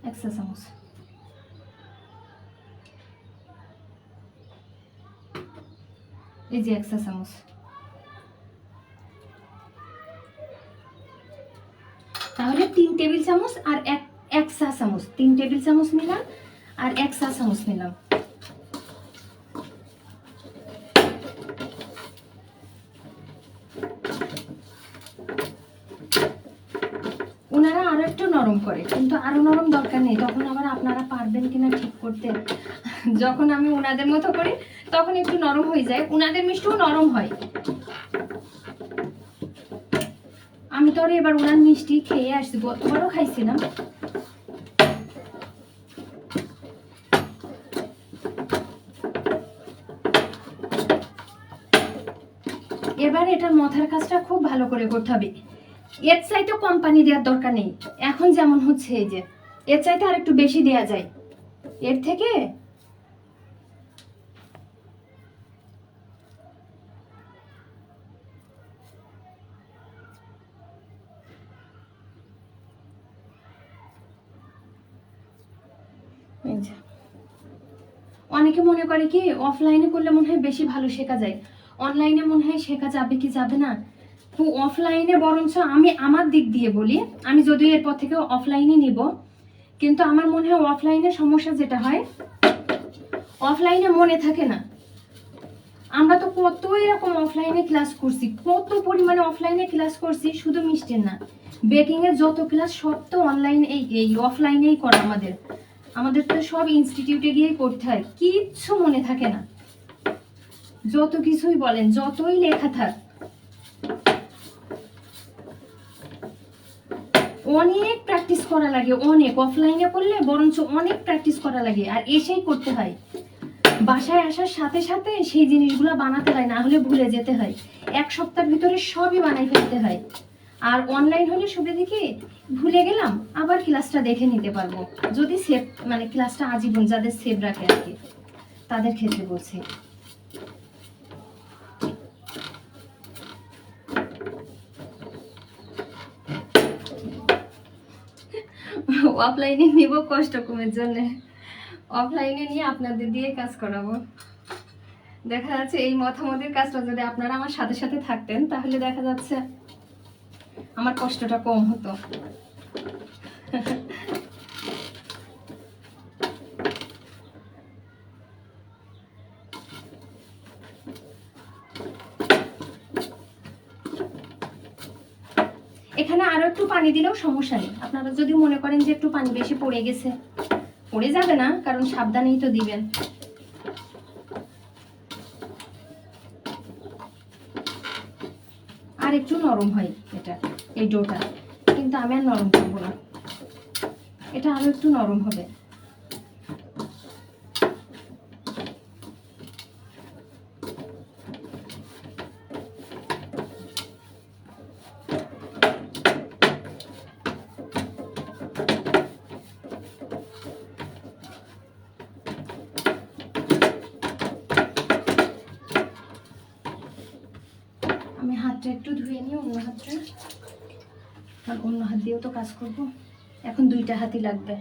S1: এক চা চামচ। এই যে 1 চা চামচ। তাহলে 3 টেবিল চামচ আর 1 চা চামচ, 3 টেবিল চামচ নিলাম আর 1 চা চামচ নিলাম। ওনারা আরো একটু নরম করে, কিন্তু আরো নরম দরকার নেই, তখন আবার আপনারা পারবেন কিনা ঠিক করতে। যখন আমি ওনাদের মতো করি তখন একটু নরম হয়ে যায়, ওনাদের মিষ্টিও নরম হয়। আমি তো এবার ওনার মিষ্টি খেয়ে আসছি, গতবারও খাইছিলাম। এবার এটার মাথার কাজটা খুব ভালো করে করতে হবে। এর চাইতে কোম্পানি দেওয়ার দরকার নেই। এখন যেমন হচ্ছে এই যে এর চাইতে আর একটু বেশি দেয়া যায়, এর থেকে অনেকে মনে করে কি অফলাইনে করলে মনে হয় বেশি ভালো শেখা যায়, অনলাইনে মনে হয় শেখা যাবে কি যাবে না। তো অফলাইনে বরঞ্চ আমি আমার দিক দিয়ে বলি, আমি যদিও এরপর থেকে অফলাইনে নিব, কিন্তু আমার মনে হয় অফলাইনে সমস্যা যেটা হয়, অফলাইনে মনে থাকে না। আমরা তো কত এরকম অফলাইনে ক্লাস করছি, কত পরিমাণে অফলাইনে ক্লাস করছি, শুধু মিষ্টির না, বেকিং এর যত ক্লাস সব তো অনলাইন এই অফলাইনেই করা। আমাদের তো সব ইনস্টিটিউটে গিয়ে করতে হয়, কিচ্ছু মনে থাকে না। যত কিছুই বলেন, যতই লেখা থাক, অনেক প্র্যাকটিস করা লাগে, অনেক। অফলাইনে করলে বরঞ্চ অনেক প্র্যাকটিস করা লাগে, আর এসেই করতে হয়। বাসায় আসার সাথে সাথে সেই জিনিসগুলো বানাতে হয়, না হলে ভুলে যেতে হয়। এক সপ্তাহের ভিতরে সবই বানাই ফেলতে হয়। আর অনলাইন হলে সুবিধা কি, ভুলে গেলাম আবার ক্লাসটা দেখে নিতে পারবো, যদি সেভ মানে ক্লাসটা আজীবন যাদের সেভ রাখে আর কি, তাদের ক্ষেত্রে বলছি। অফলাইনে নিব কষ্ট কমের জন্য, অফলাইনে নিয়ে আপনাদের দিয়ে কাজ করাবো। দেখা যাচ্ছে এই মতামতের কাজটা যদি আপনারা আমার সাথে সাথে থাকতেন, তাহলে দেখা যাচ্ছে আমার কষ্টটা কম হতো। এখানে আরো একটু পানি দিলেও সমস্যা নেই, আপনারা যদি মনে করেন যে একটু পানি বেশি পড়ে গেছে, পড়ে যাবে না, কারণ সাবধানেই তো দিবেন। আর একটু নরম হয় এটা, এই ডোটা, কিন্তু আমি আর নরম করবো না, এটা আরো একটু নরম হবে। আমি হাতটা একটু ধুয়ে নিই, অন্য হাতটা, আর অন্য হাত দিয়েও তো কাজ করব, এখন দুইটা হাতই লাগবে।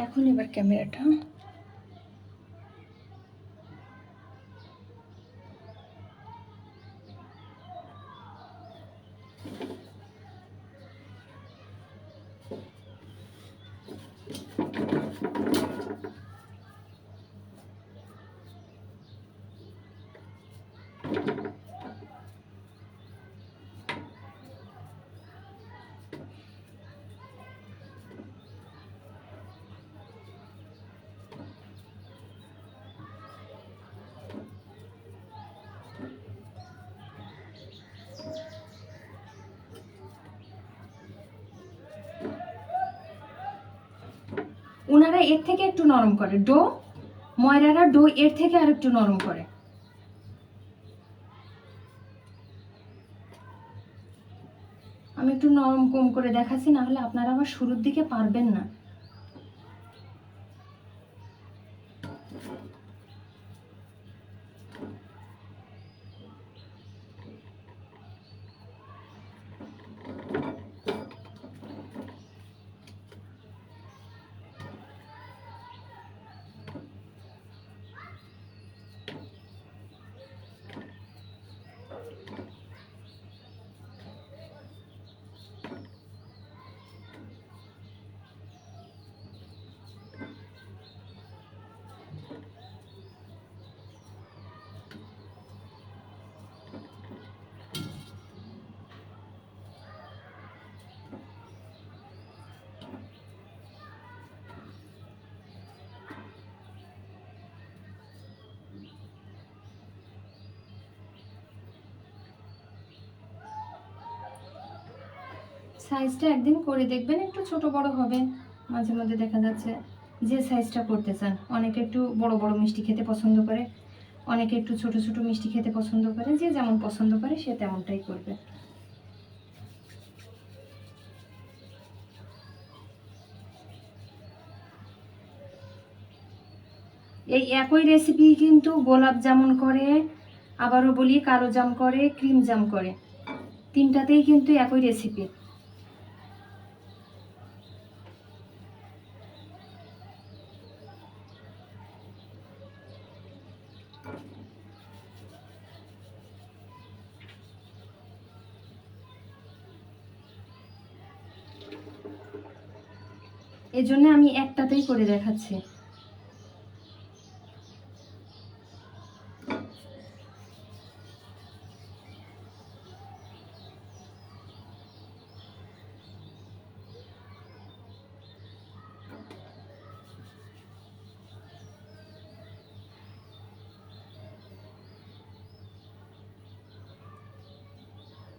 S1: এখন এবার ক্যামেরাটা, ওনারা এর থেকে একটু নরম করে ডো, ময়রারা ডো এর থেকে আর একটু নরম করে। আমি একটু নরম কম করে দেখাচ্ছি, না হলে আপনারা আবার শুরুর দিকে পারবেন না। সাইজটা একদিন করে দেখবেন, একটু ছোট বড় হবে মাঝে মধ্যে, দেখা যাচ্ছে যে সাইজটা করতে চান। অনেকে একটু বড় বড় মিষ্টি খেতে পছন্দ করে, অনেকে একটু ছোট ছোট মিষ্টি খেতে পছন্দ করে, যে যেমন পছন্দ করে সে তেমনটাই করবে। এই একই রেসিপি কিন্তু গোলাপ জামুন করে, আবারও বলি কালো জাম করে, ক্রিম জাম করে, তিনটাতেই কিন্তু একই রেসিপি। এজন্য আমি একটাতেই করে দেখাচ্ছি।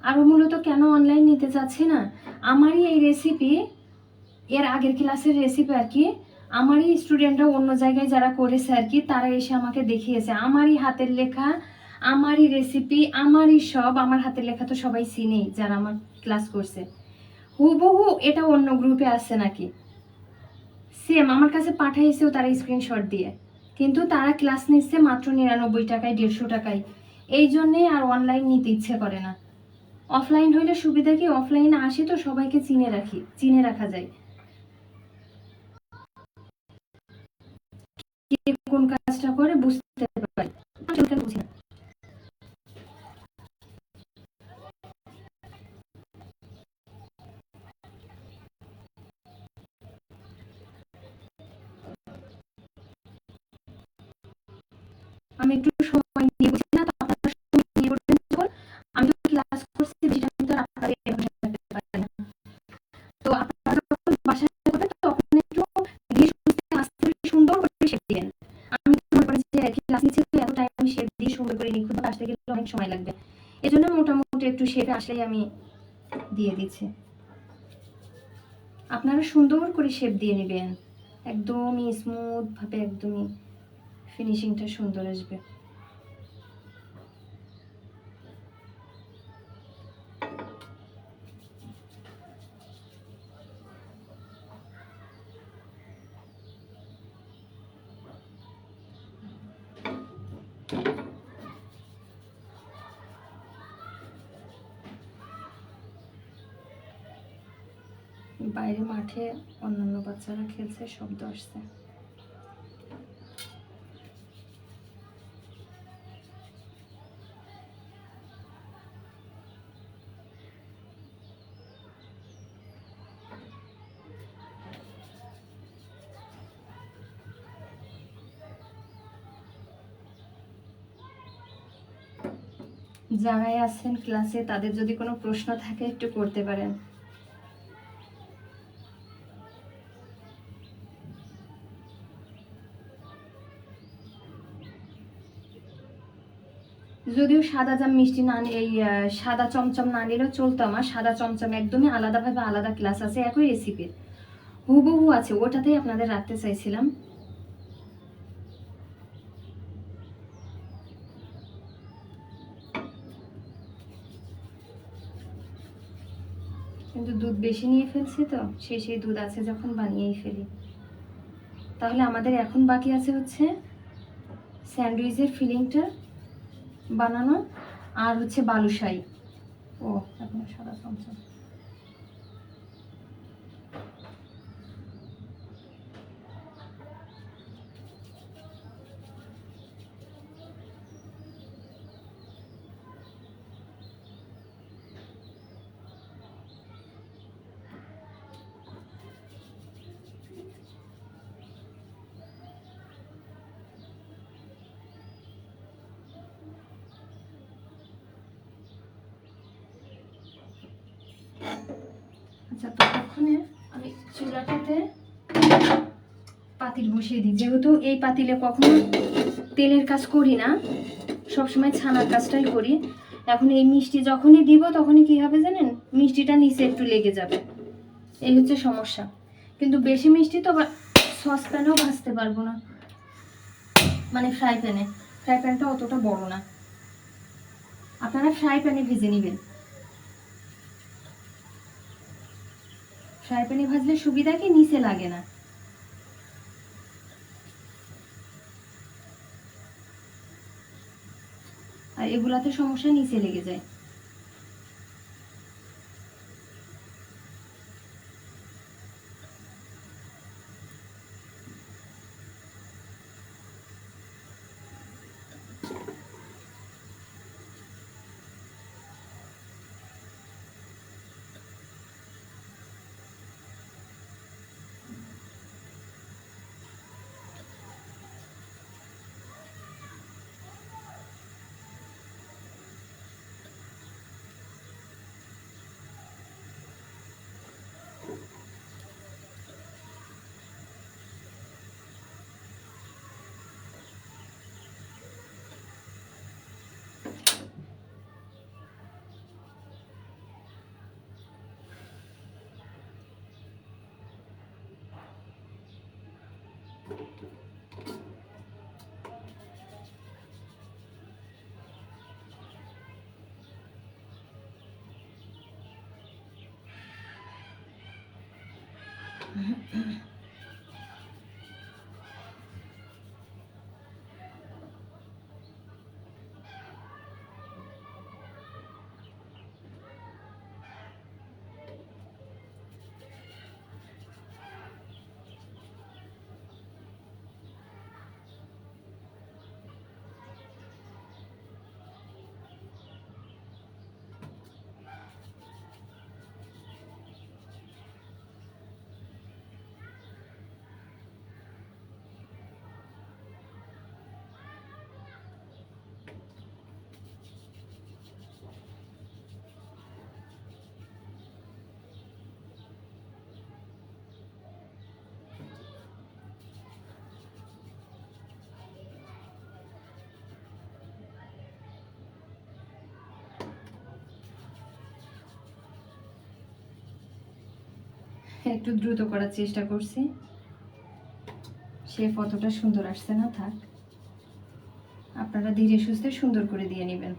S1: আরও মূলত কেন অনলাইন নিতে চাচ্ছি না, আমারই এই রেসিপি, এর আগের ক্লাসের রেসিপি আর কি, আমারই স্টুডেন্টরা অন্য জায়গায় যারা করেছে আর কি, তারা এসে আমাকে দেখিয়েছে আমারই হাতের লেখা, আমারই রেসিপি, আমারই সব। আমার হাতের লেখা তো সবাই চিনেই যারা আমার ক্লাস করছে। হুবহু এটা অন্য গ্রুপে আসছে নাকি, সেম আমার কাছে পাঠাইছেও তারা স্ক্রিনশট দিয়ে, কিন্তু তারা ক্লাস নিচ্ছে মাত্র 99 টাকায়, 150 টাকায়। এই জন্যেই আর অনলাইন নিতে ইচ্ছে করে না। অফলাইন হইলে সুবিধা কি, অফলাইনে আসি তো সবাইকে চিনে রাখা যায়, কে কোন কাজটা করে বুঝতে পারি। বুঝি না। আমি একটু সময় নিয়ে বুঝি না, তো আপনারা সময় নিয়ে করবেন যখন। আমি তো ক্লাস করছি, সেটা কিন্তু আর আপনারা এভাবে রাখতে পারেন না। তো আপনারা যখন বাসায় করবেন তখন একটু ধীরে সুস্থে আস্তে সুন্দর করে শেপ দিবেন। আমি তো মনে করি যে ক্লাস নিচ্ছে তো এত টাইম আমি শেপ দিয়ে সুন্দর করে নিখুঁত আসতে গেলে অনেক সময় লাগবে, এজন্য মোটামুটি একটু শেপে আসলেই আমি দিয়ে দিচ্ছি। আপনারা সুন্দর করে শেপ দিয়ে নেবেন, একদমই স্মুথ ভাবে, একদমই ফিনিশিংটা সুন্দর আসবে। বাইরে মাঠে অন্যান্য বাচ্চারা খেলছে, শব্দ আসছে। যারাই আছেন ক্লাসে তাদের যদি কোনো প্রশ্ন থাকে একটু করতে পারেন। যদিও সাদা জাম মিষ্টি না, এই সাদা চমচম না নিলেও চলতো, আমার সাদা চমচম একদমই আলাদাভাবে আলাদা ক্লাস আছে, একই রেসিপির হুবহু আছে, ওটাতেই আপনাদের রাখতে চাইছিলাম। কিন্তু দুধ বেশি নিয়ে ফেলছি তো, সেই দুধ আছে যখন বানিয়েই ফেলি। তাহলে আমাদের এখন বাকি আছে হচ্ছে স্যান্ডউইচের ফিলিংটা বানানো, আর হচ্ছে বালুশাহী। ও এখন সাদা চমচম। আচ্ছা, ততক্ষণে আমি চুলাটাতে পাতিল বসিয়ে দিই। যেহেতু এই পাতিলে কখনো তেলের কাজ করি না, সবসময় ছানার কাজটাই করি। এখন এই মিষ্টি যখনই দিব তখনই কি হবে জানেন, মিষ্টিটা নিচে একটু লেগে যাবে, এই হচ্ছে সমস্যা। কিন্তু বেশি মিষ্টি তো সসপ্যানেও ভাজতে পারবো না, মানে ফ্রাই প্যানটা অতটা বড় না, আপনারা ফ্রাই প্যানে ভেজে নেবেন। ফ্রাই প্যানে ভাজলে সুবিধা কি নিচে লাগে না। আর এগুলাতে সমস্যা নিচে লেগে যায়। একটু দ্রুত করার চেষ্টা করছি, শেফ অতটা সুন্দর আসছে না, থাক, আপনারা ধীরে সুস্থে সুন্দর করে দিয়ে নেবেন।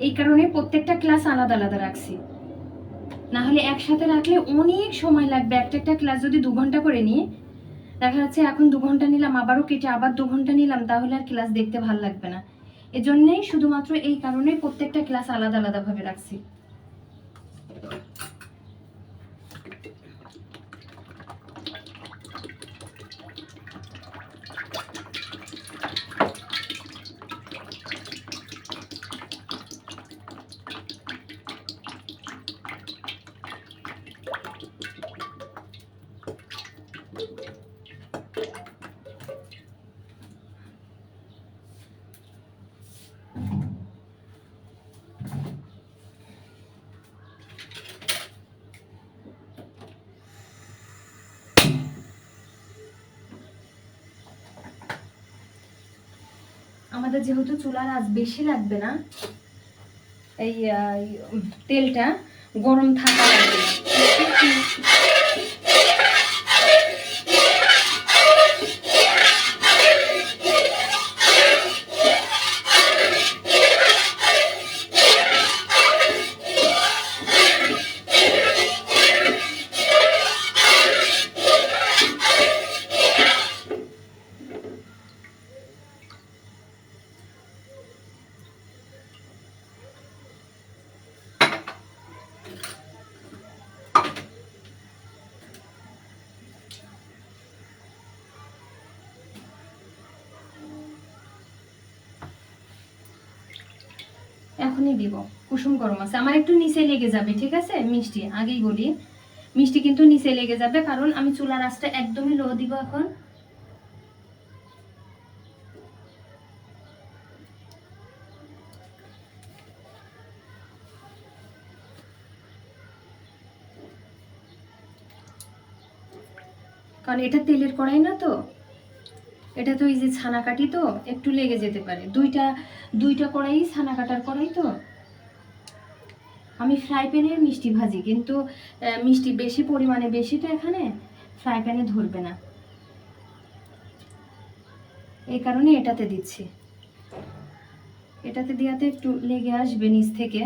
S1: এই কারণে প্রত্যেকটা ক্লাস আলাদা আলাদা রাখছি, না হলে একসাথে রাখলে অনেক সময় লাগবে। একটা ক্লাস যদি 2 ঘন্টা করে নিয়ে দেখা যাচ্ছে এখন 2 ঘন্টা নিলাম, আবারও কেটে আবার 2 ঘন্টা নিলাম, তাহলে আর ক্লাস দেখতে ভালো লাগবে না। এজন্যই শুধুমাত্র এই কারণে প্রত্যেকটা ক্লাস আলাদা আলাদা ভাবে রাখছি। আমাদের যেহেতু চুলার আঁচ বেশি লাগবে না, এই তেলটা গরম থাকা লাগবে না। এখনই দিব, কুসুম গরম আছে। আমার একটু নিচে লেগে যাবে, ঠিক আছে মিষ্টি, আগেই বলি মিষ্টি কিন্তু নিচে লেগে যাবে, কারণ আমি চুলার আঁচটা একদমই লো দিব এখন। কারণ এটা তেলের কড়াই না তো, এটা তো এই যে ছানা কাটি তো একটু লেগে যেতে পারে, দুইটা দুইটা কড়াই ছানা কাটার কড়াই তো। আমি ফ্রাই প্যানের মিষ্টি ভাজি, কিন্তু মিষ্টি বেশি পরিমাণে বেশিটা এখানে ফ্রাই প্যানে ধরবে না, এই কারণে এটাতে দিচ্ছি। এটাতে দেওয়াতে একটু লেগে আসবে নিচ থেকে।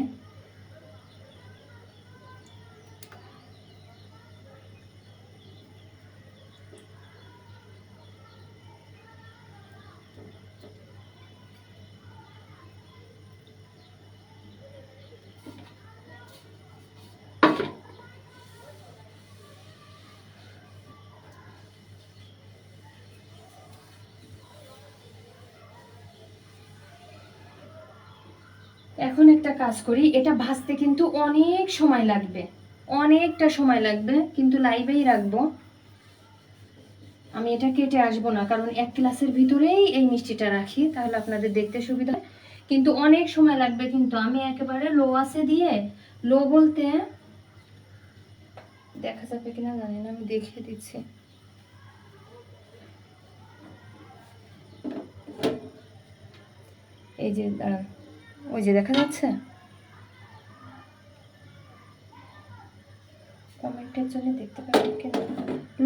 S1: এখন একটা কাজ করি, এটা ভাজতে কিন্তু অনেক সময় লাগবে, অনেকটা সময় লাগবে, কিন্তু লাইভেই রাখবো। আমি এটা কেটে আসবো না, কারণ 1 গ্লাসের ভিতরেই এই মিষ্টিটা রাখি, তাহলে আপনাদের দেখতে সুবিধা হয়। কিন্তু অনেক সময় লাগবে, কিন্তু আমি একেবারে লো আছে দিয়ে, লো বলতে দেখা যাবে কিনা জানি না, আমি দেখিয়ে দিচ্ছি। এই যে ওই যে দেখা যাচ্ছে, কমেন্টের জন্য দেখতে পাবেন কিনা,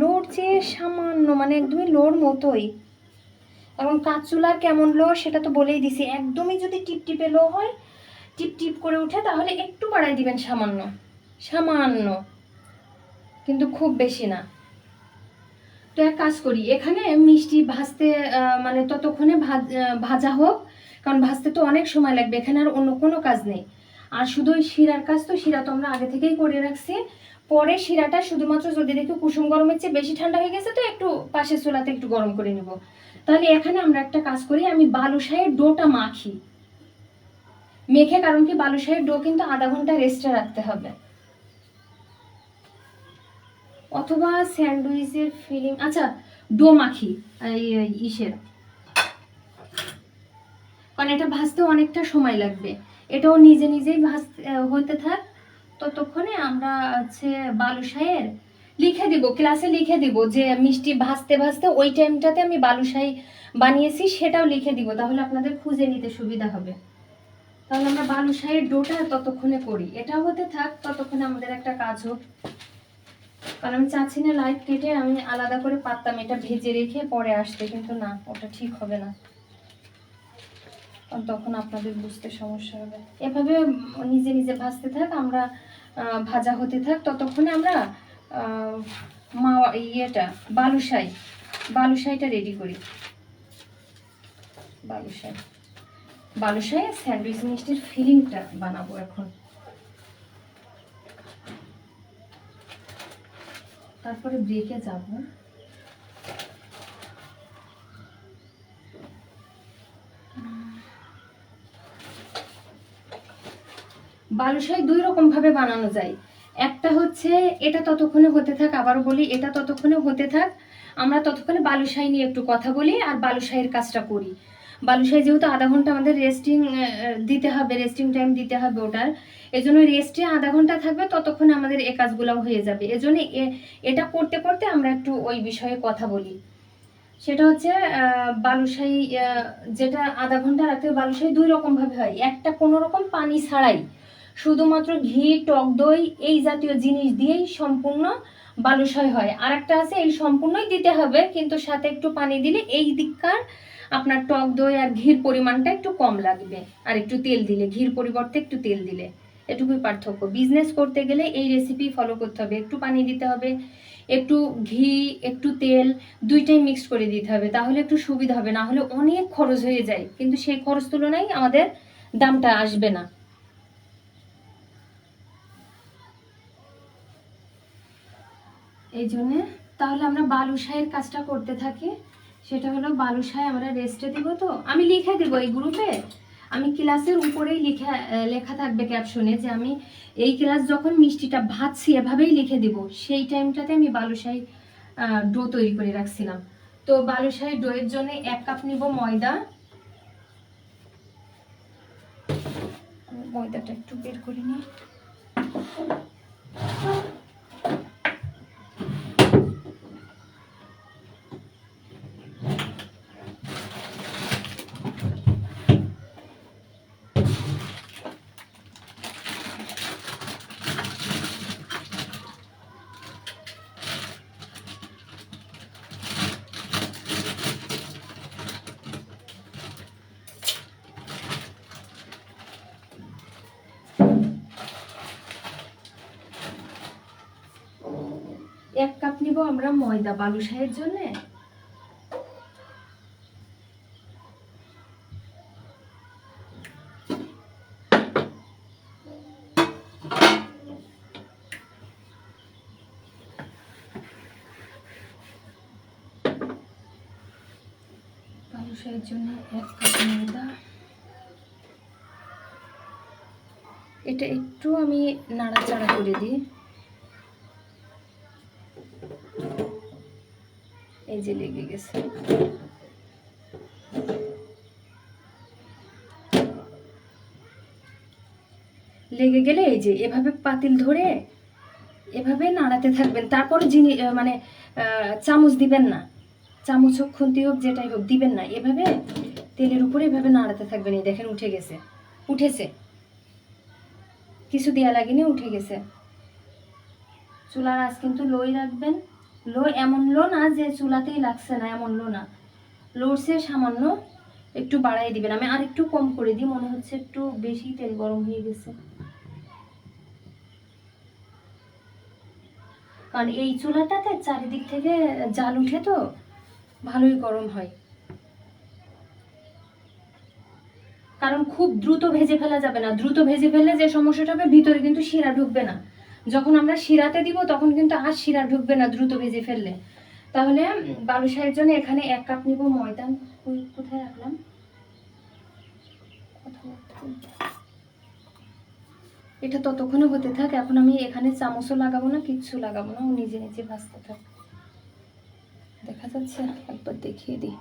S1: লোর চেয়ে সামান্য, মানে একদমই লোর মতোই। এখন কাঁচ চুলার কেমন লো সেটা তো বলেই দিছি, একদমই যদি টিপটিপে লো হয়, টিপ টিপ করে উঠে, তাহলে একটু বাড়াই দিবেন, সামান্য সামান্য, কিন্তু খুব বেশি না। তো এক কাজ করি, এখানে মিষ্টি ভাজতে মানে ততক্ষণে ভাজা হোক, কারণ ভাজতে তো অনেক সময় লাগবে, এখানে আর অন্য কোনো কাজ নেই। আর শুধু ওই শিরার কাজ, তো শিরা তো আমরা আগে থেকেই করে রাখছি। পরে শিরাটা শুধুমাত্র যদি দেখি কুসুম গরমের চেয়ে বেশি ঠান্ডা হয়ে গেছে, তো একটু পাশের চুলাতে একটু গরম করে নিব। তাহলে এখানে আমরা একটা কাজ করি, আমি বালুশাহের ডোটা মাখি, মেখে, কারণ কি বালুশাহের ডো কিন্তু আধা ঘন্টা রেস্টে রাখতে হবে, অথবা স্যান্ডউইচের ফিলিং, আচ্ছা ডো মাখি এই ইসের, কারণ এটা ভাজতে অনেকটা সময় লাগবে, এটাও নিজে নিজেই হতে থাক। ততক্ষণে আমরা হচ্ছে বালুশাহের লিখে দিব, ক্লাসে লিখে দিব যে মিষ্টি ভাজতে ভাজতে ওই টাইমটাতে আমি বালুশাহী বানিয়েছি, সেটাও লিখে দিব, তাহলে আপনাদের খুঁজে নিতে সুবিধা হবে। তাহলে আমরা বালুশাহের ডোটা ততক্ষণে করি, এটাও হতে থাক, ততক্ষণে আমাদের একটা কাজ হোক। কারণ আমি চাচ্ছি না লাইভ কেটে আমি আলাদা করে পারতাম এটা ভেজে রেখে পরে আসতে, কিন্তু না, ওটা ঠিক হবে না, তখন আপনাদের বুঝতে সমস্যা হবে। এভাবে নিজে নিজে ভাজতে থাক, আমরা ভাজা হতে থাক, ততক্ষণে আমরা বালুশাহিটা রেডি করি। বালুশাহি স্যান্ডউইচ মিষ্টির ফিলিংটা বানাবো এখন। তারপরে ব্রেকে যাব। বালুশাহি 2 রকম ভাবে বানানো যায়, একটা হচ্ছে এটা ততক্ষণে হতে থাক, আবারও বলি এটা ততক্ষণে হতে থাক, আমরা ততক্ষণে বালুশাহি নিয়ে একটু কথা বলি আর বালুশাহির কাজটা করি। বালুশাহি যেহেতু আধা ঘন্টা আমাদের রেস্টিং দিতে হবে, রেস্টিং টাইম দিতে হবে ওটার, এজন্য রেস্টে আধা ঘন্টা থাকবে, ততক্ষণে আমাদের এই কাজগুলো হয়ে যাবে। এজন্য এটা করতে করতে আমরা একটু ওই বিষয়ে কথা বলি। সেটা হচ্ছে বালুশাহি যেটা আধা ঘন্টা রাখতে, বালুশাহি 2 রকম ভাবে হয়, একটা কোনো রকম পানি ছাড়াই, শুধুমাত্র ঘি, টক দই এই জাতীয় জিনিস দিয়েই সম্পূর্ণ বালুশাহি হয়। আর একটা আছে এই সম্পূর্ণই দিতে হবে, কিন্তু সাথে একটু পানি দিলে এই দিককার আপনার টক দই আর ঘির পরিমাণটা একটু কম লাগবে, আর একটু তেল দিলে, ঘির পরিবর্তে একটু তেল দিলে, এটুকুই পার্থক্য। বিজনেস করতে গেলে এই রেসিপি ফলো করতে হবে, একটু পানি দিতে হবে, একটু ঘি, একটু তেল, দুইটাই মিক্সড করে দিতে হবে, তাহলে একটু সুবিধা হবে, না হলে অনেক খরচ হয়ে যায়, কিন্তু সেই খরচ তুলনায় আমাদের দামটা আসবে না। এই জন্যে তাহলে আমরা বালুশাহির কাজটা করতে থাকি। সেটা হলো বালুশাহি আমরা রেস্টে দিব, তো আমি লিখে দেবো এই গ্রুপে, আমি ক্লাসের উপরেই লেখা থাকবে ক্যাপশনে যে আমি এই ক্লাস যখন মিষ্টিটা ভাজছি এভাবেই লিখে দিব, সেই টাইমটাতে আমি বালুশাহি ডো তৈরি করে রাখছিলাম। তো বালুশাহি ডোয়ের জন্য 1 কাপ নিব ময়দা, ময়দাটা একটু বের করে নিই। নিব আমরা ময়দা বালুশাহির জন্য। বালুশাহির জন্য 1 কাপ ময়দা। এটা একটু আমি নাড়াচাড়া করে দিই। এই যে লেগে গেছে। লেগে গেলে এই যে এভাবে পাতিল ধরে এভাবে নাড়াতে থাকবেন। তারপর মানে চামচ দিবেন না, চামচ হোক খুন্তি হোক যেটাই হোক দিবেন না, এভাবে তেলের উপরে এভাবে নাড়াতে থাকবেন। এই দেখেন উঠে গেছে, উঠেছে, কিছু দেওয়া লাগেনি, উঠে গেছে। চুলার আঁচ কিন্তু লোই রাখবেন। লো এমন লো না যে চুলাতেই লাগছে না, এমন লো না, লোরছে সামান্য একটু বাড়াই দিবেন। আমি আর একটু কম করে দিই, মনে হচ্ছে একটু বেশি তেল গরম হয়ে গেছে। কারণ এই চুলাটাতে চারিদিক থেকে জাল উঠে তো ভালোই গরম হয়। কারণ খুব দ্রুত ভেজে ফেলা যাবে না, দ্রুত ভেজে ফেললে যে সমস্যাটা হবে ভিতরে কিন্তু শিরা ঢুকবে না। যখন আমরা শিরাতে দিব তখন কিন্তু আর শিরা ঢুকবে না দ্রুত ভেজে ফেললে। তাহলে বালুশাহির জন্য এখানে 1 কাপ নিব ময়দা। কোথায় রাখলাম? এটা ততক্ষণে হতে থাক। এখন আমি এখানে চামচও লাগাবো না, কিচ্ছু লাগাবো না, ও নিজে নিজে ভাজতে থাক। দেখা যাচ্ছে? একবার দেখিয়ে দিই।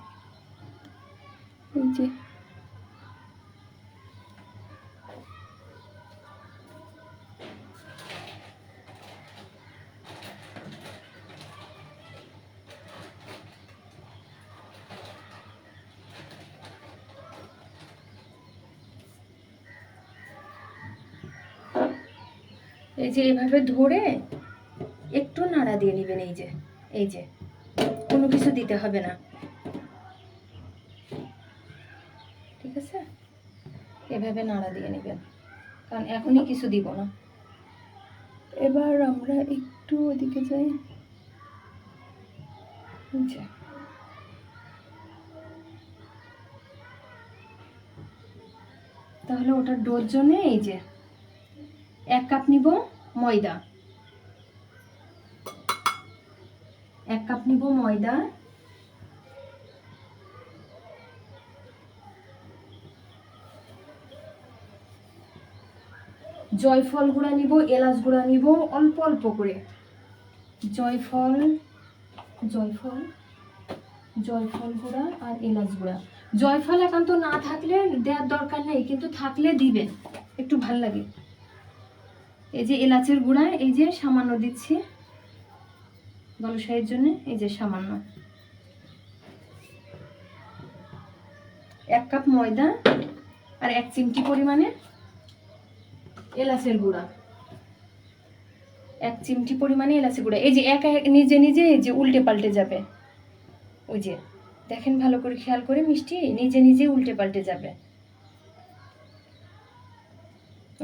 S1: এই যে এভাবে ধরে একটু নাড়া দিয়ে নেবেন। এই যে কোনো কিছু দিতে হবে না, ঠিক আছে? এভাবে নাড়া দিয়ে নেবেন, কারণ এখনই কিছু দিব না। এবার আমরা একটু ওদিকে যাই। তাহলে ওটার ডোর জন্য এই যে 1 কাপ নিব ময়দা, 1 কাপ নিব ময়দা, জয়ফল গুঁড়া নিব, এলাচ গুঁড়া নিব অল্প অল্প করে। জয়ফল গুঁড়া আর এলাচ গুঁড়া। জয়ফল একান্ত না থাকলে দেওয়ার দরকার নেই, কিন্তু থাকলে দিবেন, একটু ভাল লাগে। এই যে এলাচের গুঁড়া, এই যে সামান্য দিচ্ছি বালুশাহির জন্য, এই যে সামান্য। 1 কাপ ময়দা আর 1 চিমটি পরিমাণে এলাচের গুঁড়া, 1 চিমটি পরিমাণে এলাচের গুঁড়া। এই যে নিজে নিজে এই যে উল্টে পাল্টে যাবে। ওই যে দেখেন, ভালো করে খেয়াল করে, মিষ্টি নিজে নিজে উল্টে পাল্টে যাবে।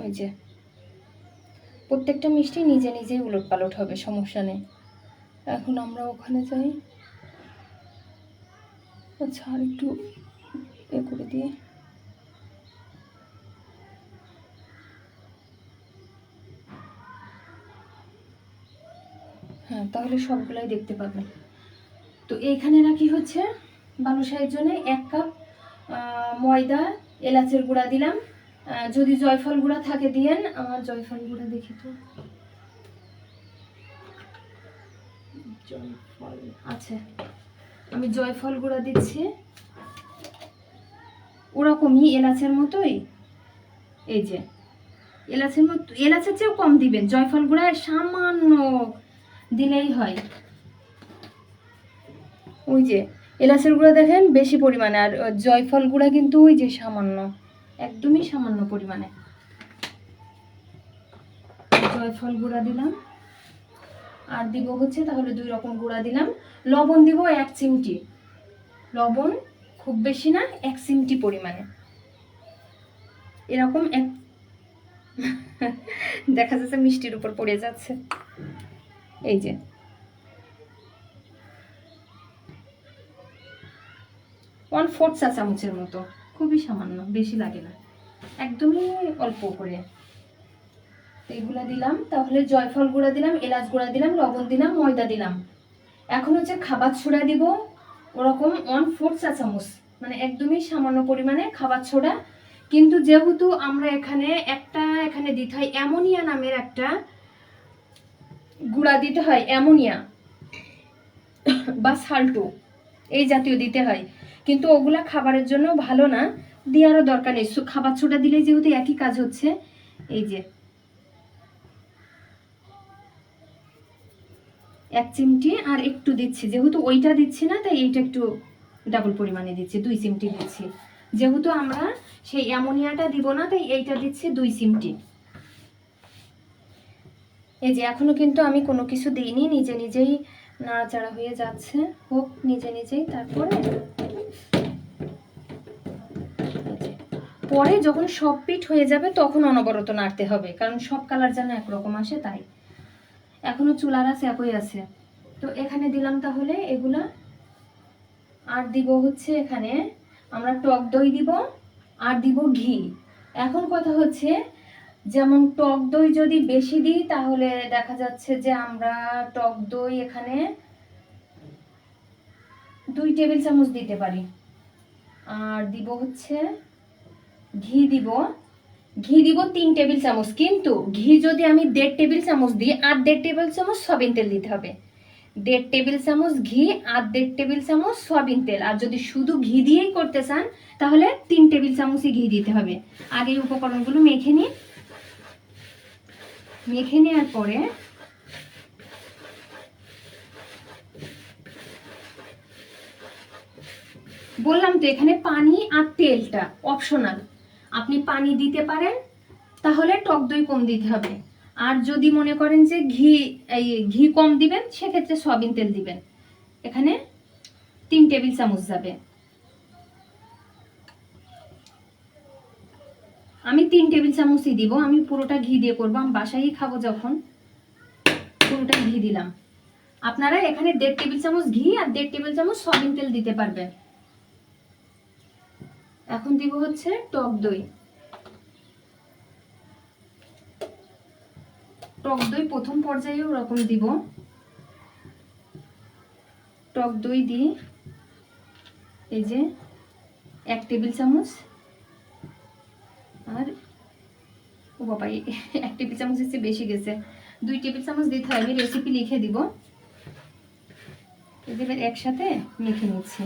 S1: ওই যে প্রত্যেকটা মিষ্টি নিজে নিজেই উলট পালট হবে, সমস্যা নেই। এখন আমরা ওখানে যাই। আচ্ছা, আর একটু করে দিয়ে, হ্যাঁ, তাহলে সবগুলাই দেখতে পাবেন। তো এইখানে রাখি হচ্ছে বালুশাহির জন্য 1 কাপ ময়দা, এলাচের গুঁড়া দিলাম। যদি জয়ফল গুঁড়া থাকে দিয়েন। আমার জয়ফল গুঁড়া দেখি তো, জয়ফল আচ্ছা, আমি জয়ফল গুঁড়া দিচ্ছি ওরকমই এলাচের মতোই। এই যে এলাচের চেয়েও কম দিবেন, জয়ফল গুঁড়া সামান্য দিলেই হয়। ওই যে এলাচের গুঁড়া দেখেন বেশি পরিমাণে, আর জয়ফল গুঁড়া কিন্তু ওই যে সামান্য, একদমই সামান্য পরিমাণে জয়ফল গুঁড়া দিলাম। আর দিব হচ্ছে তাহলে 2 রকম গুঁড়া দিলাম। লবণ দিব 1 চিমটি, লবণ খুব বেশি না, 1 চিমটি পরিমাণে, এরকম দেখা যাচ্ছে মিষ্টির উপর পড়ে যাচ্ছে। এই যে 1/4 চা চামচের মতো, খুবই সামান্য, বেশি লাগে না, একদমই অল্প করে। এগুলা দিলাম, তাহলে জয়ফল গুঁড়া দিলাম, এলাচ গুঁড়া দিলাম, লবণ দিলাম, ময়দা দিলাম। এখন হচ্ছে খাবার সোডা দিব ওরকম 1/4 চা চামচ, মানে একদমই সামান্য পরিমাণে খাবার সোডা। কিন্তু যেহেতু আমরা এখানে দিতে হয় অ্যামোনিয়া নামের একটা গুঁড়া দিতে হয়, অ্যামোনিয়া বা সাল্টো এই জাতীয় দিতে হয়, কিন্তু ওগুলা খাবারের জন্য ভালো না, দেওয়ারও দরকার নেই। খাবার সোডা দিলে যেহেতু একই কাজ হচ্ছে, এই যে 1 চিমটি আর একটু দিচ্ছি, যেহেতু ওইটা দিচ্ছি না তাই এইটা একটু ডাবল পরিমাণে দিচ্ছি, 2 চিমটি দিচ্ছি। যেহেতু আমরা সেই অ্যামোনিয়াটা দিব না তাই এইটা দিচ্ছি 2 চিমটি। এই যে এখনো কিন্তু আমি কোনো কিছু দিইনি, নিজে নিজেই নাড়াচাড়া হয়ে যাচ্ছে, হোক নিজে নিজেই। তারপরে পরে যখন সব পিঠ হয়ে যাবে তখন অনবরত নাড়তে হবে, কারণ সব কালার যেন একরকম আসে তাই। এখনো চুলার আছে, একই আছে। তো এখানে দিলাম তাহলে এগুলা, আর দিব হচ্ছে এখানে আমরা টক দই দিব, আর দিব ঘি। এখন কথা হচ্ছে, যেমন টক দই যদি বেশি দিই তাহলে দেখা যাচ্ছে যে আমরা টক দই এখানে 2 টেবিল চামচ দিতে পারি। আর দিব হচ্ছে ঘি দিব 3 টেবিল চামচ। কিন্তু ঘি যদি আমি 1.5 টেবিল চামচ দিই, আর 1.5 টেবিল চামচ সয়াবিন তেল দিতে হবে। 1.5 টেবিল চামচ ঘি আর 1.5 টেবিল চামচ সয়াবিন তেল। আর যদি শুধু ঘি দিয়েই করতে চান তাহলে 3 টেবিল চামচই ঘি দিতে হবে। আগে উপকরণগুলো মেখে নেওয়ার পরে বললাম তো এখানে পানি আর তেলটা অপশনাল, আপনি পানি দিতে পারেন, তাহলে টক দই কম দিতে হবে। আর যদি মনে করেন যে ঘি কম দিবেন, সেক্ষেত্রে সয়াবিন তেল দিবেন। এখানে 3 টেবিল চামচ যাবে। আমি 3 টেবিল চামচই দিব, আমি পুরোটা ঘি দিয়ে করবো, আমি বাসায় খাবো যখন, পুরোটা ঘি দিলাম। আপনারা এখানে 1.5 টেবিল চামচ ঘি আর 1.5 টেবিল চামচ সয়াবিন তেল দিতে পারবেন। এখন দিব হচ্ছে টক দই। টক দই প্রথম পর্যায়ে ওরকম দিব। টক দই দিয়ে এই যে 1 টেবিল চামচ, আর ও বাবা 1 টেবিল চামচ এসে বেশি গেছে, 2 টেবিল চামচ দিতে হয়। আমি রেসিপি লিখে দিব। এবার একসাথে মেখে নিচ্ছি।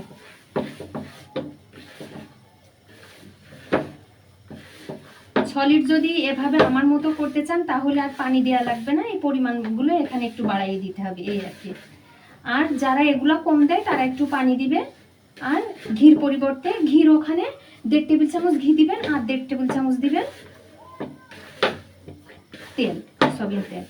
S1: সলিড যদি এভাবে আমার মতো করতে চান তাহলে আর পানি দেওয়া লাগবে না, এই পরিমাণগুলো এখানে একটু বাড়াইয়ে দিতে হবে, এই আর কি। আর যারা এগুলো কম দেয় তারা একটু পানি দিবে, আর ঘির পরিবর্তে ঘির ওখানে 1.5 টেবিল চামচ ঘি দিবেন, আর 1.5 টেবিল চামচ দিবেন তেল, সয়াবিন তেল।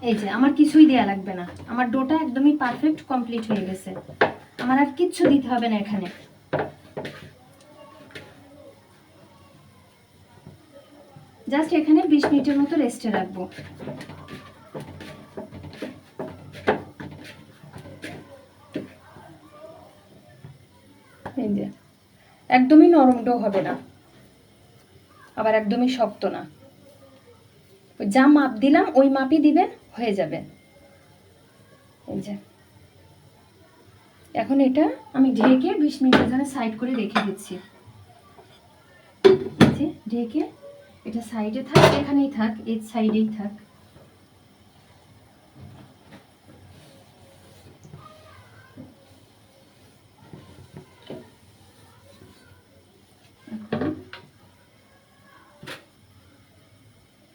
S1: এই যে আমার কিছুই দেয়া লাগবে না, আমার ডোটা একদমই পারফেক্ট কমপ্লিট হয়ে গেছে, আমার আর কিচ্ছু দিতে হবে না এখানে। জাস্ট এখানে 20 মিনিটের মতো রেস্টে রাখবো। এই যে একদমই নরম ডো হবে না, আবার একদমই শক্ত না, যা মাপ দিলাম ওই মাপই দিবেন, হয়ে যাবে। এই যে এখন এটা আমি ঢেকে 20 মিনিটের জন্য সাইড করে রেখে দিচ্ছি। ঢেকে এটা সাইডে থাক, এখানেই থাক, এই সাইডেই থাক।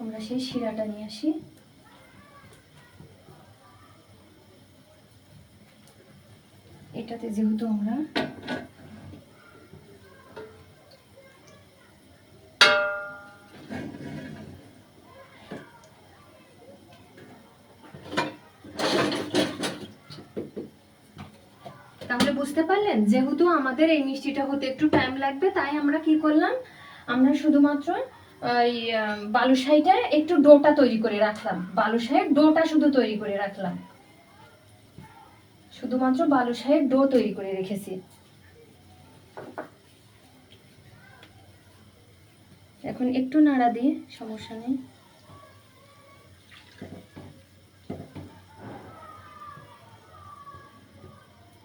S1: আমরা সেই শিরাটা নিয়ে আসি। এটাতে যেহেতু আমরা তাহলে বুঝতে পারলেন, যেহেতু আমাদের এই মিষ্টিটা হতে একটু টাইম লাগবে, তাই আমরা কি করলাম, আমরা শুধুমাত্র ওই বালুশাহিটা একটু ডোটা তৈরি করে রাখলাম, বালুশাহের ডোটা শুধু তৈরি করে রাখলাম, শুধুমাত্র বালুশাহের ডো তৈরি করে রেখেছি। এখন একটু নাড়া দিয়ে, সমস্যা নেই।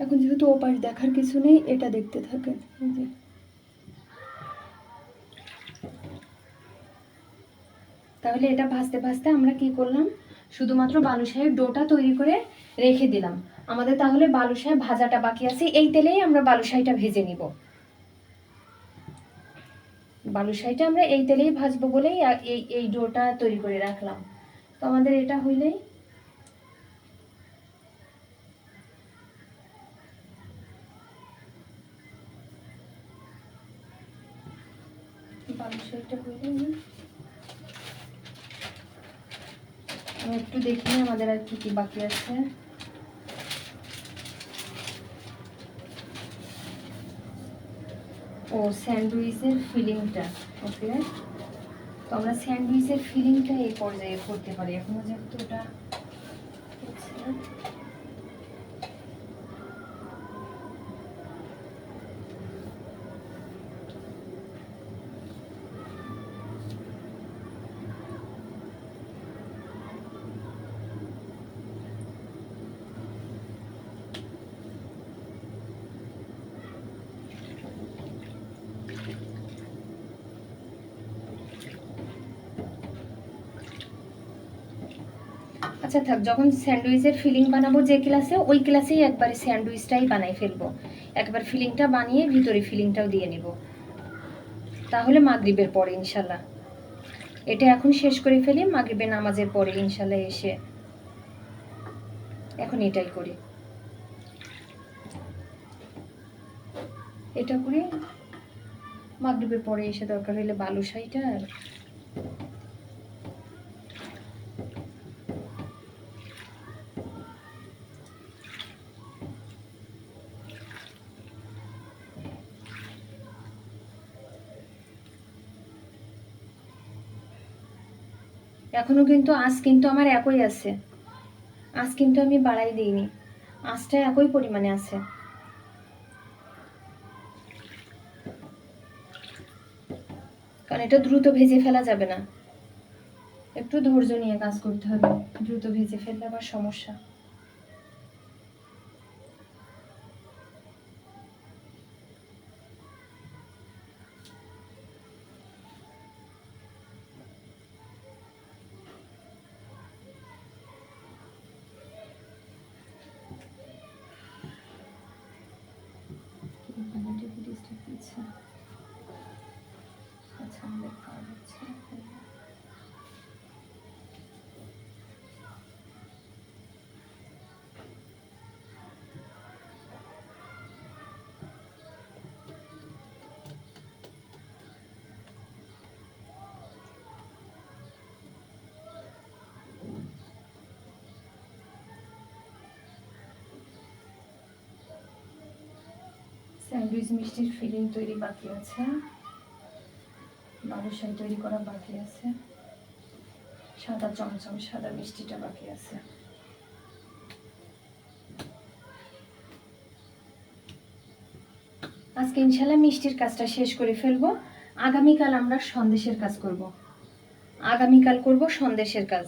S1: এখন যেহেতু ওপাশ দেখার কিছু নেই, এটা দেখতে থাকেন। তাহলে এটা ভাজতে ভাজতে আমরা কি করলাম, শুধুমাত্র বালুশাহের ডোটা তৈরি করে রেখে দিলাম। আমাদের তাহলে বালুশাহি ভাজাটা বাকি আছে, এই তেলেই আমরা বালুশাহিটা ভেজে নিব। বালুশাহিটা আমরা এই তেলেই ভাজবো বলেই এই ডোটা তৈরি করে রাখলাম। তো আমাদের এটা হইলেই বালুশাহিটা হইলেই আমি একটু দেখি আমাদের আর কি কি বাকি আছে। ও স্যান্ডউইচের ফিলিংটা, ওকে। তো আমরা স্যান্ডউইচের ফিলিংটা এই পর্যায়ে করতে পারি, এখনো যেহেতু ওটা আচ্ছা থাক, যখন স্যান্ডউইচের ফিলিং বানাবো যে ক্লাসে, ওই ক্লাসেই একবারে স্যান্ডউইচটাই বানাই ফেলবো, একবার ফিলিংটা বানিয়ে ভিতরে ফিলিংটাও দিয়ে নিব, তাহলে মাগরিবের পরে ইনশাল্লাহ। এটা এখন শেষ করে ফেলি, মাগরিবের নামাজের পরে ইনশাল্লাহ এসে এখন এটাই করি, এটা করে মাগরিবের পরে এসে দরকার হলে বালুশাহিটা আর এখনো কিন্তু আঁচ কিন্তু আমার একই আছে, আঁচ কিন্তু আমি বাড়াই দিইনি, আঁচটা একই পরিমাণে আছে। কারণ এটা দ্রুত ভেজে ফেলা যাবে না, একটু ধৈর্য নিয়ে কাজ করতে হবে, দ্রুত ভেজে ফেললে আবার সমস্যা। আচ্ছা আমাদের কাজ হচ্ছে স্যান্ডউইচ মিষ্টির ফিলিং তৈরি বাকি আছে, বালুশাহি তৈরি করা বাকি আছে, সাদা চমচম সাদা মিষ্টিটা বাকি আছে। আজকে ইনশাল্লাহ মিষ্টির কাজটা শেষ করে ফেলবো, আগামীকাল আমরা সন্দেশের কাজ করব, আগামীকাল করব সন্দেশের কাজ।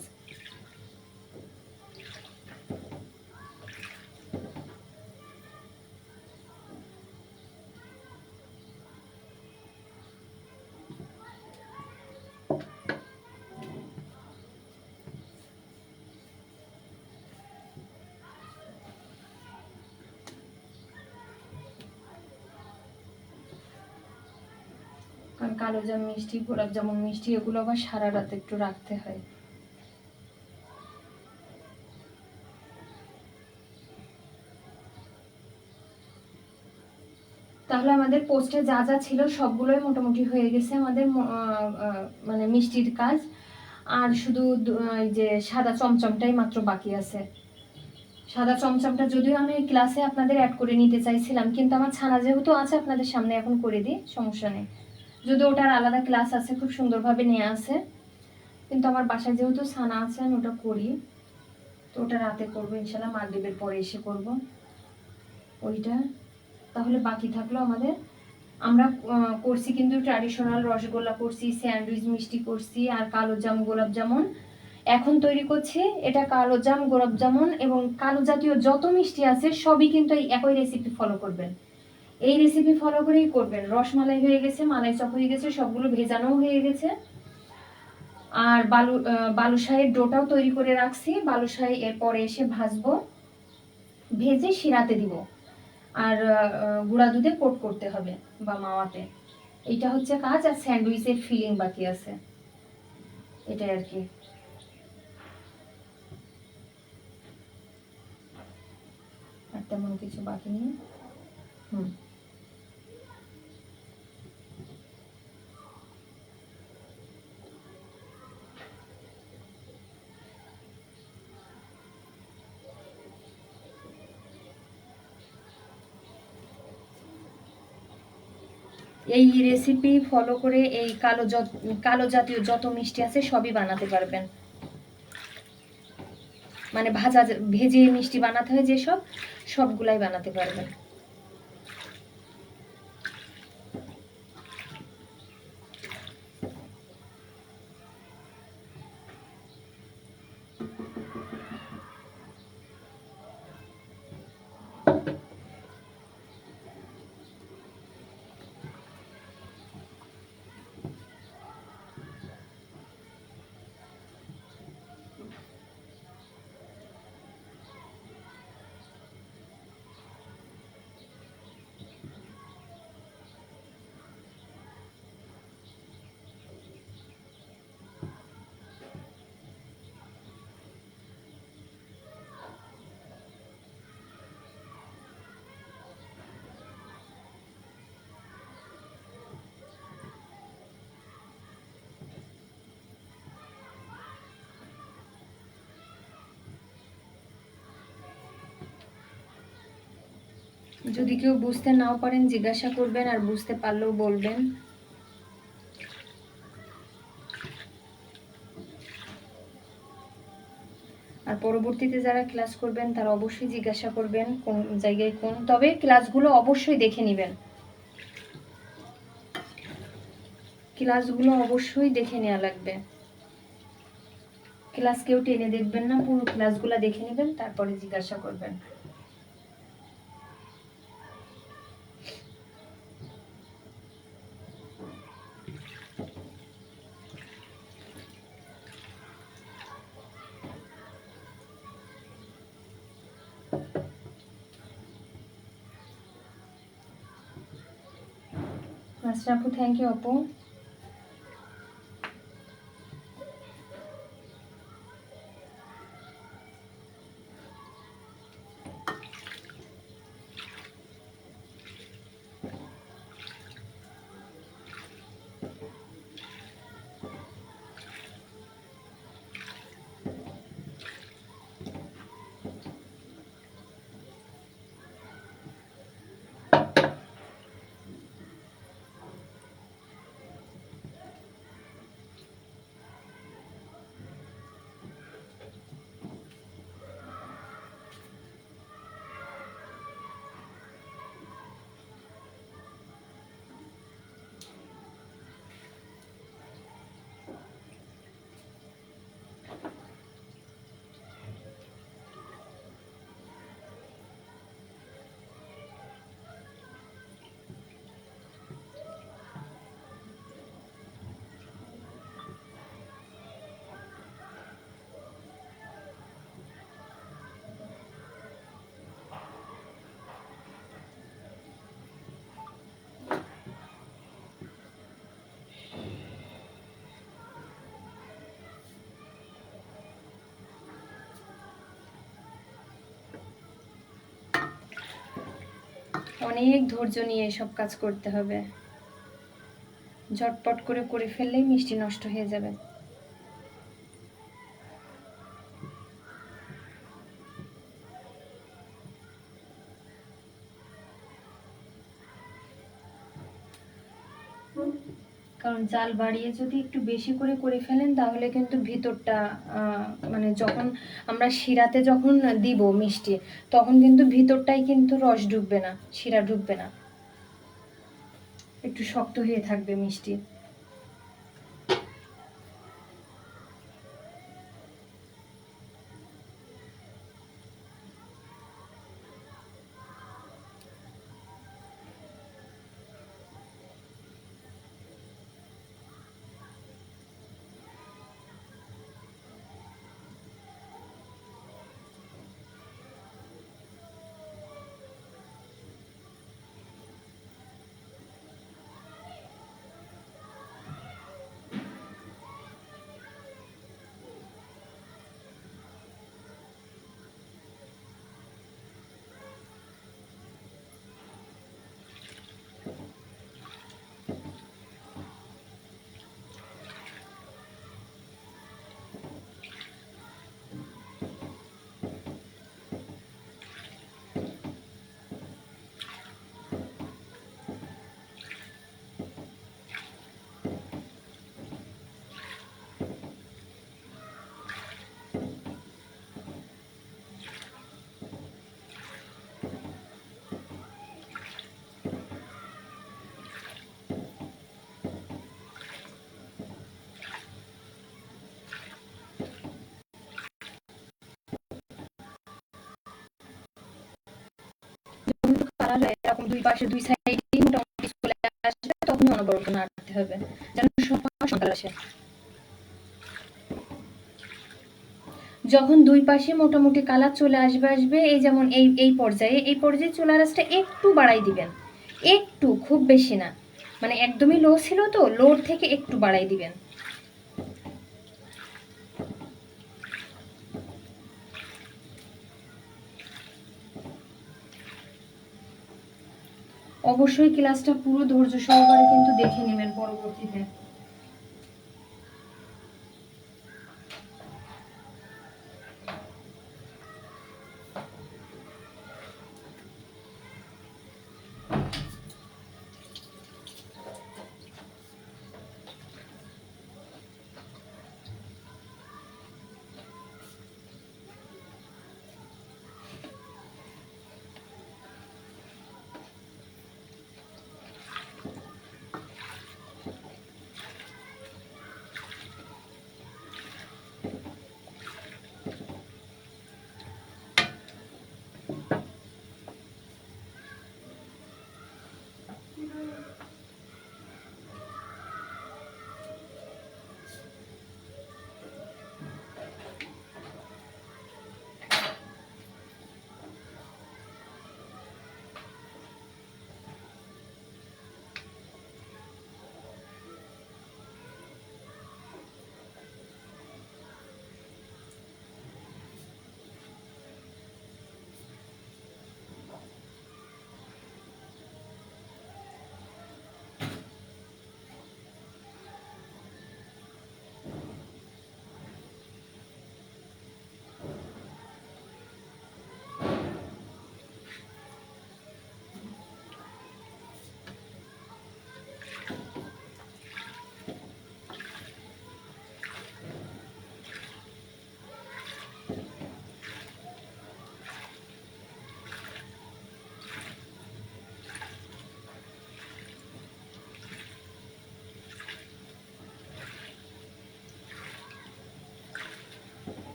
S1: কারণ কালোজাম মিষ্টি, গোলাপ জামুন মিষ্টি এগুলো আবার সারা রাত একটু রাখতে হয়। তাহলে আমাদের পোস্টে যা যা ছিল সবগুলোই মোটামুটি হয়ে গেছে আমাদের, মানে মিষ্টির কাজ, আর শুধু এই যে সাদা চমচমটাই মাত্র বাকি আছে। সাদা চমচমটা যদিও আমি ক্লাসে আপনাদের অ্যাড করে নিতে চাইছিলাম, কিন্তু আমার ছানা যেহেতু আছে আপনাদের সামনে এখন করে দিই, সমস্যা নেই। যদি ওটার আলাদা ক্লাস আছে, খুব সুন্দরভাবে নিয়ে আসে, কিন্তু আমার বাসায় যেহেতু ছানা আছে আমি ওটা করি, তো ওটা রাতে করবো ইনশাল্লাহ, মাগরিবের পরে এসে করব ওইটা। তাহলে বাকি থাকলো আমাদের, আমরা করছি কিন্তু ট্র্যাডিশনাল রসগোল্লা করছি, স্যান্ডউইচ মিষ্টি করছি, আর কালো জাম গোলাপ জামুন এখন তৈরি করছি। এটা কালো জাম গোলাপ জামুন এবং কালো জাতীয় যত মিষ্টি আছে সবই কিন্তু এই একই রেসিপি ফলো করবেন, এই রেসিপি ফলো করেই করবেন। রসমালাই হয়ে গেছে, মালাই চপ হয়ে গেছে, সবগুলো ভেজানো হয়ে গেছে। আর বালুশাহীর ডোটাও তৈরি করে রাখছি, বালুশাহী এরপরে এসে ভাজবো, ভেজে শিরাতে দিব, আর গুঁড়া দুধে কোট করতে হবে বা মাওয়াতে। এইটা হচ্ছে কাজ, আর স্যান্ডউইচের ফিলিং বাকি আছে, এটাই আর কি। আর তেমন কিছু বাকি নেই। এই রেসিপি ফলো করে এই কালো জাতীয় যত মিষ্টি আছে সবই বানাতে পারবেন, মানে ভেজে মিষ্টি বানাতে হয় যেসব, সবগুলাই বানাতে পারবেন। যদি কেউ বুঝতে নাও পারেন জিজ্ঞাসা করবেন, আর বুঝতে পারলেও বলবেন। আর পরবর্তীতে যারা ক্লাস করবেন তারা অবশ্যই জিজ্ঞাসা করবেন কোন জায়গায় কোন, তবে ক্লাসগুলো অবশ্যই দেখে নেবেন, ক্লাসগুলো অবশ্যই দেখে নেওয়া লাগবে। ক্লাস কেউ টেনে দেখবেন না, পুরো ক্লাসগুলো দেখে নেবেন, তারপরে জিজ্ঞাসা করবেন। আচ্ছা আপু, থ্যাংক ইউ আপু। অনেক ধৈর্য নিয়ে সব কাজ করতে হবে, ঝটপট করে করে ফেললেই মিষ্টি নষ্ট হয়ে যাবে। কারণ জাল বাড়িয়ে যদি একটু বেশি করে করে ফেলেন তাহলে কিন্তু ভিতরটা মানে যখন আমরা শিরাতে যখন দিব মিষ্টি তখন কিন্তু ভিতরটাই কিন্তু রস ঢুকবে না, শিরা ঢুকবে না, একটু শক্ত হয়ে থাকবে মিষ্টি। এরকম দুই পাশে দুই সাইডে মোটামুটি চলে আসবে তখন অনবরত নাড়তে হবে যেন সমান আসে। যখন দুই পাশে মোটামুটি কালার চলে আসবে এই যেমন এই পর্যায়ে চুলার আঁচটা একটু বাড়াই দিবেন, একটু, খুব বেশি না, মানে একদমই লো ছিল তো, লোর থেকে একটু বাড়াই দিবেন। অবশ্যই ক্লাসটা পুরো ধৈর্য সহকারে কিন্তু দেখে নেবেন পরবর্তীতে।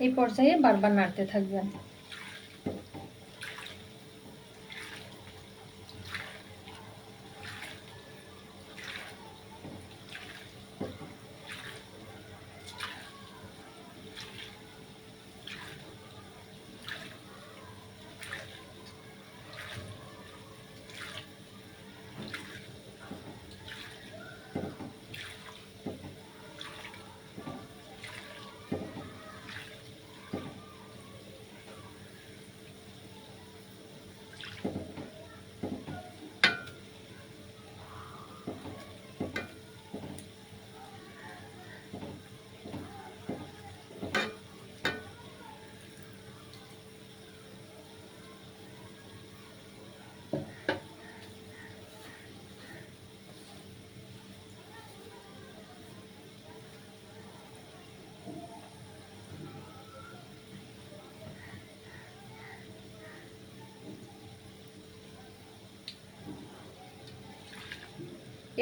S1: এই পর্যায়ে বারবার নাড়তে থাকবেন।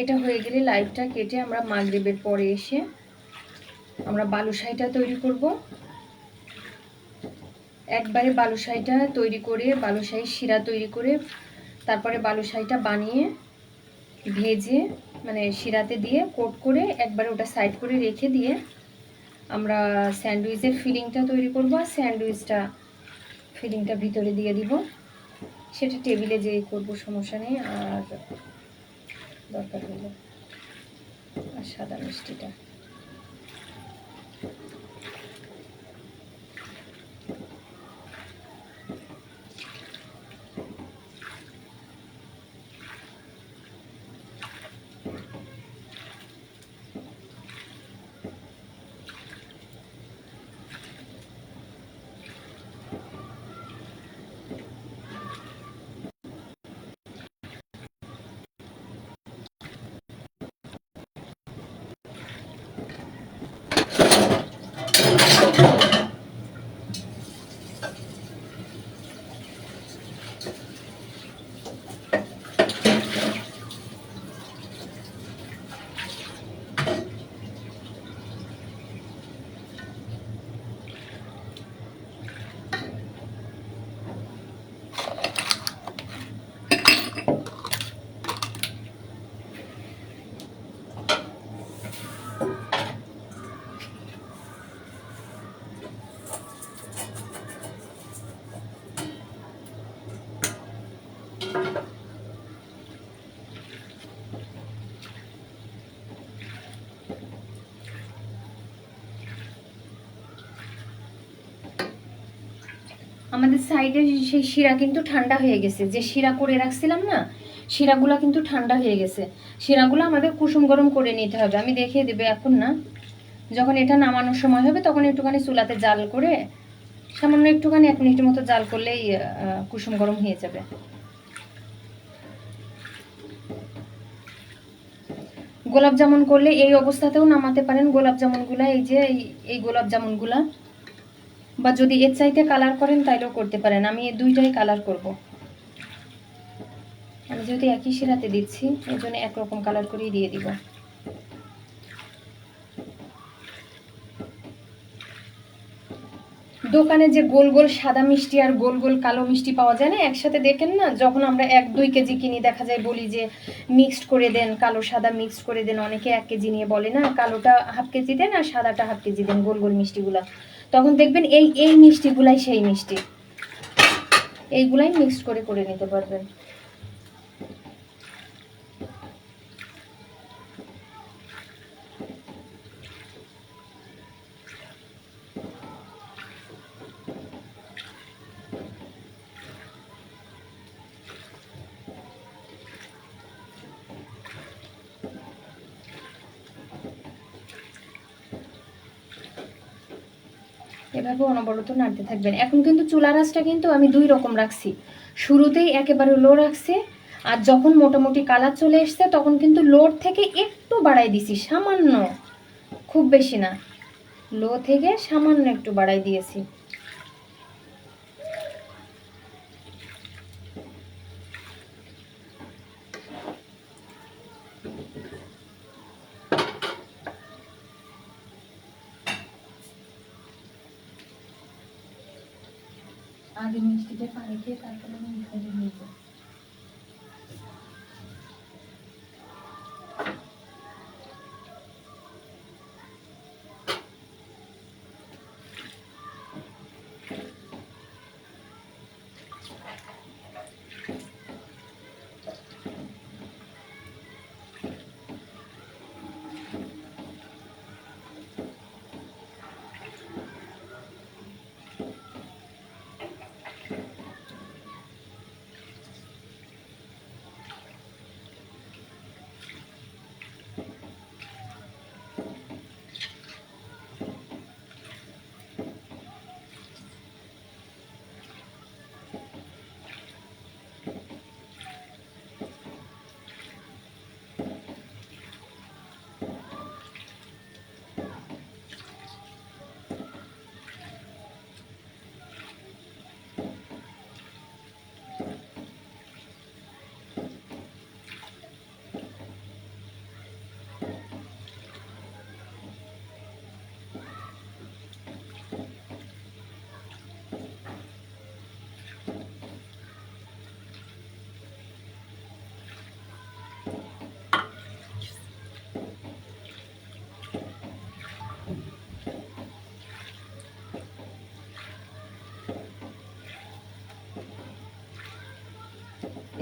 S1: এটা হয়ে গেলে লাইটটা কেটে আমরা মাগরিবের পরে এসে আমরা বালুশাহিটা তৈরি করব। একবারে বালুশাহিটা তৈরি করে, বালুশাহি শিরা তৈরি করে, তারপরে বালুশাহিটা বানিয়ে ভেজে মানে শিরাতে দিয়ে কোট করে একবারে ওটা সাইড করে রেখে দিয়ে আমরা স্যান্ডউইচের ফিলিংটা তৈরি করব। আর ফিলিংটা ভিতরে দিয়ে দিব। সেটা টেবিলে যেয়ে করবো, সমস্যা নেই। আর দরকার হলো আর সাদা মিষ্টিটা আমাদের সাইডে সেই শিরা কিন্তু ঠান্ডা হয়ে গেছে। যে শিরা করে রাখছিলাম না, শিরাগুলো কিন্তু ঠান্ডা হয়ে গেছে। শিরাগুলো আমাদের কুসুম গরম করে নিতে হবে। আমি দেখিয়ে দেবে এখন না, যখন এটা নামানোর সময় হবে তখন একটুখানি চুলাতে জাল করে সামান্য একটুখানি 1 মিনিটের মতো জাল করলেই কুসুম গরম হয়ে যাবে। গোলাপ জামুন করলে এই অবস্থাতেও নামাতে পারেন। গোলাপ জামুনগুলা এই যে এই গোলাপ জামুনগুলা, বা যদি এর চাইতে কালার করেন তাইলেও করতে পারেন। আমি এই দুইটাই কালার করব। আমি যেহেতু একই শিরাতে দিচ্ছি এই জন্য একরকম কালার করেই দিয়ে দিব। দোকানে যে গোল গোল সাদা মিষ্টি আর গোল গোল কালো মিষ্টি পাওয়া যায় না একসাথে, দেখেন না? যখন আমরা 1-2 কেজি কিনি দেখা যায় বলি যে মিক্সড করে দেন, কালো সাদা মিক্সড করে দেন। অনেকে 1 কেজি নিয়ে বলে না, কালোটা হাফ কেজি দেন আর সাদাটা হাফ কেজি দেন, গোল গোল মিষ্টিগুলা। তখন দেখবেন এই মিষ্টিগুলাই সেই মিষ্টি, এইগুলাই মিক্সড করে করে নিতে পারবেন। এভাবে অনবরত নাড়তে থাকবেন। এখন কিন্তু চুলার আঁচটা কিন্তু আমি 2 রকম রাখছি। শুরুতেই একেবারে লো রাখছি, আর যখন মোটামুটি কালার চলে এসছে তখন কিন্তু লোর থেকে একটু বাড়াই দিছি, সামান্য, খুব বেশি না, লো থেকে সামান্য একটু বাড়াই দিয়েছি। আগে মিষ্টিতে পানি খেয়ে তারপরে আমি মিঠাইটা নিয়ে যাই।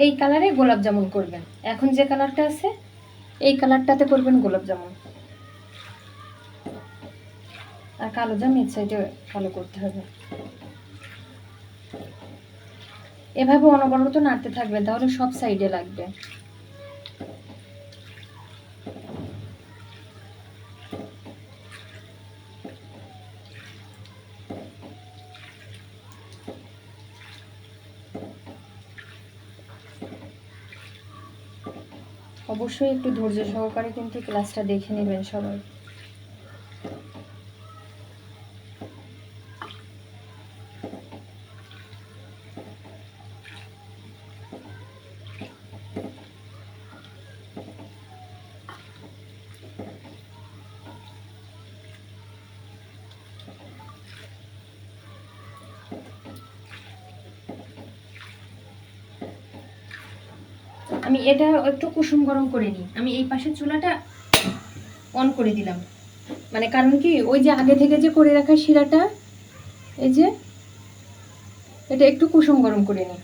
S1: এই কালারে গোলাপ জামুন করবেন। এখন যে কালারটা আছে এই কালারটাতে করবেন গোলাপ জামুন। আর কালো জাম এই সাইডে কালো করতে হবে। এভাবে অনবরত নাড়তে থাকবেন, তাহলে সব সাইডে লাগবে। অবশ্যই একটু ধৈর্য সহকারে কিন্তু ক্লাসটা দেখে নেবেন সবাই। আমি এটা একটু কুসুম গরম করে নিই। আমি এই পাশের চুলাটা অন করে দিলাম, মানে কারণ কি ওই যে আগে থেকে যে করে রাখা শিরাটা, এই যে এটা একটু কুসুম গরম করে নিই,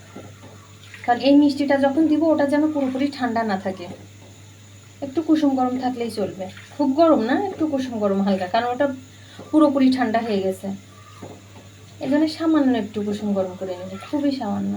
S1: কারণ এই মিষ্টিটা যখন দিব ওটা যেন পুরোপুরি ঠান্ডা না থাকে। একটু কুসুম গরম থাকলেই চলবে, খুব গরম না, একটু কুসুম গরম হালকা, কারণ ওটা পুরোপুরি ঠান্ডা হয়ে গেছে। এই জন্য সামান্য একটু কুসুম গরম করে নেব, খুবই সামান্য।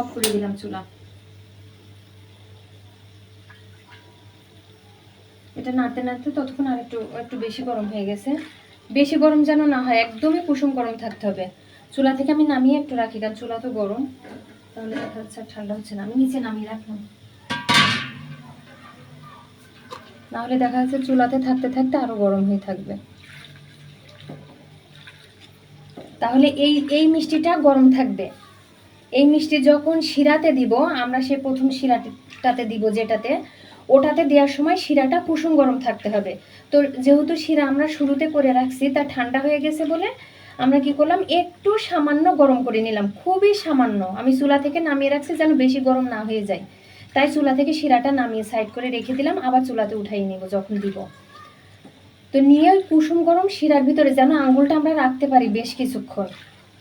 S1: অফ করে দিলাম চুলা। এটা নাড়তে নাড়তে ততক্ষণ আর একটু বেশি গরম হয়ে গেছে। বেশি গরম যেন না হয়, একদমই কুসুম গরম থাকতে হবে। চুলা থেকে আমি নামিয়ে একটু রাখি, কারণ চুলা তো গরম, তাহলে দেখা যাচ্ছে ঠান্ডা হচ্ছে না। আমি নিচে নামিয়ে রাখলাম, নাহলে দেখা যাচ্ছে চুলাতে থাকতে থাকতে আরো গরম হয়ে থাকবে। তাহলে এই এই মিষ্টিটা গরম থাকবে। এই মিষ্টি যখন শিরাতে দিব আমরা, সে প্রথম শিরাটাতে দিব যেটাতে, ওটাতে দেওয়ার সময় শিরাটা কুসুম গরম থাকতে হবে। তো যেহেতু শিরা আমরা শুরুতে করে রাখছি, তা ঠান্ডা হয়ে গেছে বলে আমরা কি করলাম, একটু সামান্য গরম করে নিলাম, খুবই সামান্য। আমি চুলা থেকে নামিয়ে রাখছি যেন বেশি গরম না হয়ে যায়, তাই চুলা থেকে শিরাটা নামিয়ে সাইড করে রেখে দিলাম, আবার চুলাতে উঠাই নিব যখন দিব। তো নিয়ে ওই কুসুম গরম শিরার ভিতরে যেন আঙুলটা আমরা রাখতে পারি বেশ কিছুক্ষণ,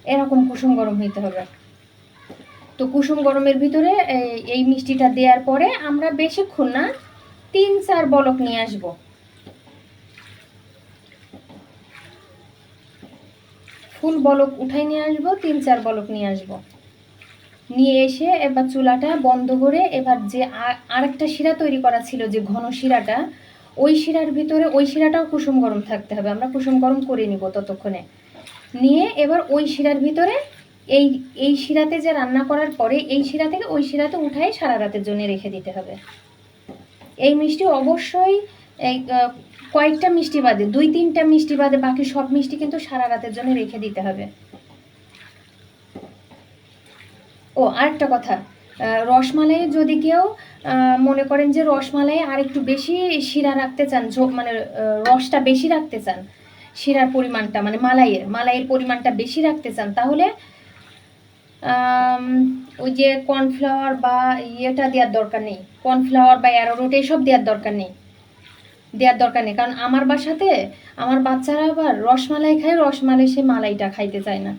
S1: এরকম কুসুম গরম হইতে হবে। তো কুসুম গরমের ভিতরে এই মিষ্টিটা দেওয়ার পরে আমরা বেশিক্ষণ না, 3-4 বলক নিয়ে আসব। ফুল বলক উঠাই নিয়ে আসবো, 3-4 বলক নিয়ে আসব। নিয়ে এসে এবার চুলাটা বন্ধ করে, এবার যে আরেকটা শিরা তৈরি করা ছিল যে ঘন শিরাটা, ওই শিরার ভিতরে, ওই শিরাটাও কুসুম গরম থাকতে হবে, আমরা কুসুম গরম করে নিব ততক্ষণে। নিয়ে এবার ওই শিরার ভিতরে এই এই শিরাতে যে রান্না করার পরে এই শিরা থেকে ওই শিরাতে উঠাই সারা রাতের জন্য রেখে দিতে হবে। এই মিষ্টি অবশ্যই এই কয়েকটা মিষ্টি বাদে, 2-3টা মিষ্টি বাদে বাকি সব মিষ্টি কিন্তু সারা রাতের জন্য রেখে দিতে হবে। ও আরেকটা কথা, রসমালাই যদি কেউ মনে করেন যে রসমালাই আর একটু বেশি শিরা রাখতে চান, মানে রসটা বেশি রাখতে চান, শিরার পরিমাণটা মানে মালাইয়ের পরিমাণটা বেশি রাখতে চান, তাহলে ওই যে কর্নফ্লাওয়ার বা ইয়েটা দেওয়ার দরকার নেই, কর্নফ্লাওয়ার বা অ্যারোরুট এসব দেওয়ার দরকার নেই, কারণ আমার বাসাতে আমার বাচ্চারা আবার রসমালাই খায়, রসমালাই সে মালাইটা খাইতে চায় না,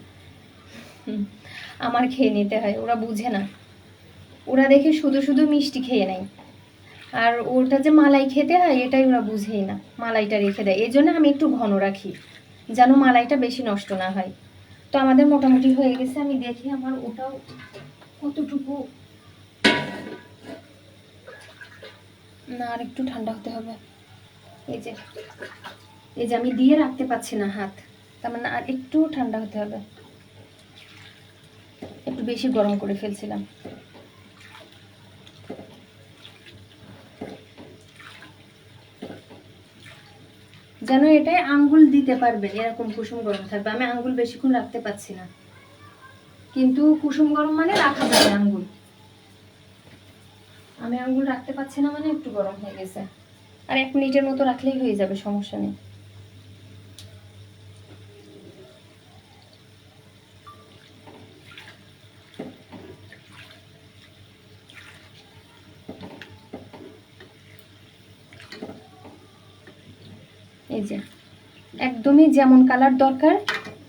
S1: আমার খেয়ে নিতে হয়, ওরা বুঝে না, ওরা দেখে শুধু শুধু মিষ্টি খেয়ে নেয়, আর ওটা যে মালাই খেতে হয় এটাই ওরা বুঝেই না, মালাইটা রেখে দেয়। এই জন্য আমি একটু ঘন রাখি যেন মালাইটা বেশি নষ্ট না হয়। তো আমাদের মোটামুটি হয়ে গেছে, আমি দেখি আমার ওটাও কতটুকু, না আর একটু ঠান্ডা হতে হবে। এই যে এই যে আমি দিয়ে রাখতে পারছি না হাত, তার মানে আর একটু ঠান্ডা হতে হবে, একটু বেশি গরম করে ফেলছিলাম। যেন এটাই আঙ্গুল দিতে পারবেন এরকম কুসুম গরম থাকবে। আমি আঙ্গুল বেশিক্ষণ রাখতে পারছি না, কিন্তু কুসুম গরম মানে রাখা যাবে আঙ্গুল। আমি আঙ্গুল রাখতে পারছি না মানে একটু গরম হয়ে গেছে, আর 1 মিনিটের মতো রাখলেই হয়ে যাবে, সমস্যা নেই। এই যে একদমই যেমন কালার দরকার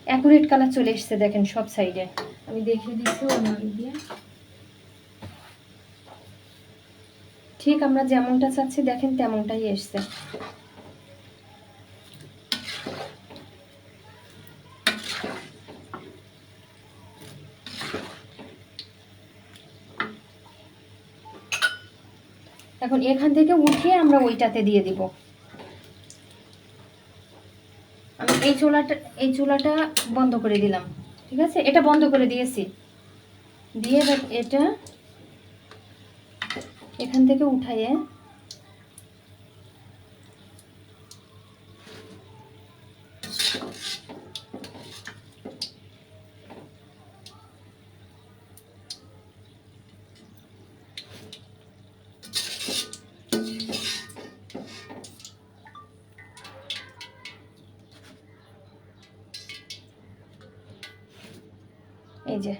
S1: অ্যাকুরেট কালার চলে এসেছে, দেখেন সব সাইডে। আমি দেখিয়ে দিচ্ছি অন্য দিয়ে, ঠিক আমরা যেমনটা চাচ্ছি দেখেন তেমনটাই এসছে। এখন এখান থেকে উঠিয়ে আমরা ওইটাতে দিয়ে দিব। আমি এই চুলাটা বন্ধ করে দিলাম, ঠিক আছে, এটা বন্ধ করে দিয়েছি, দিয়ে এটা এখান থেকে উঠাইয়ে এই যে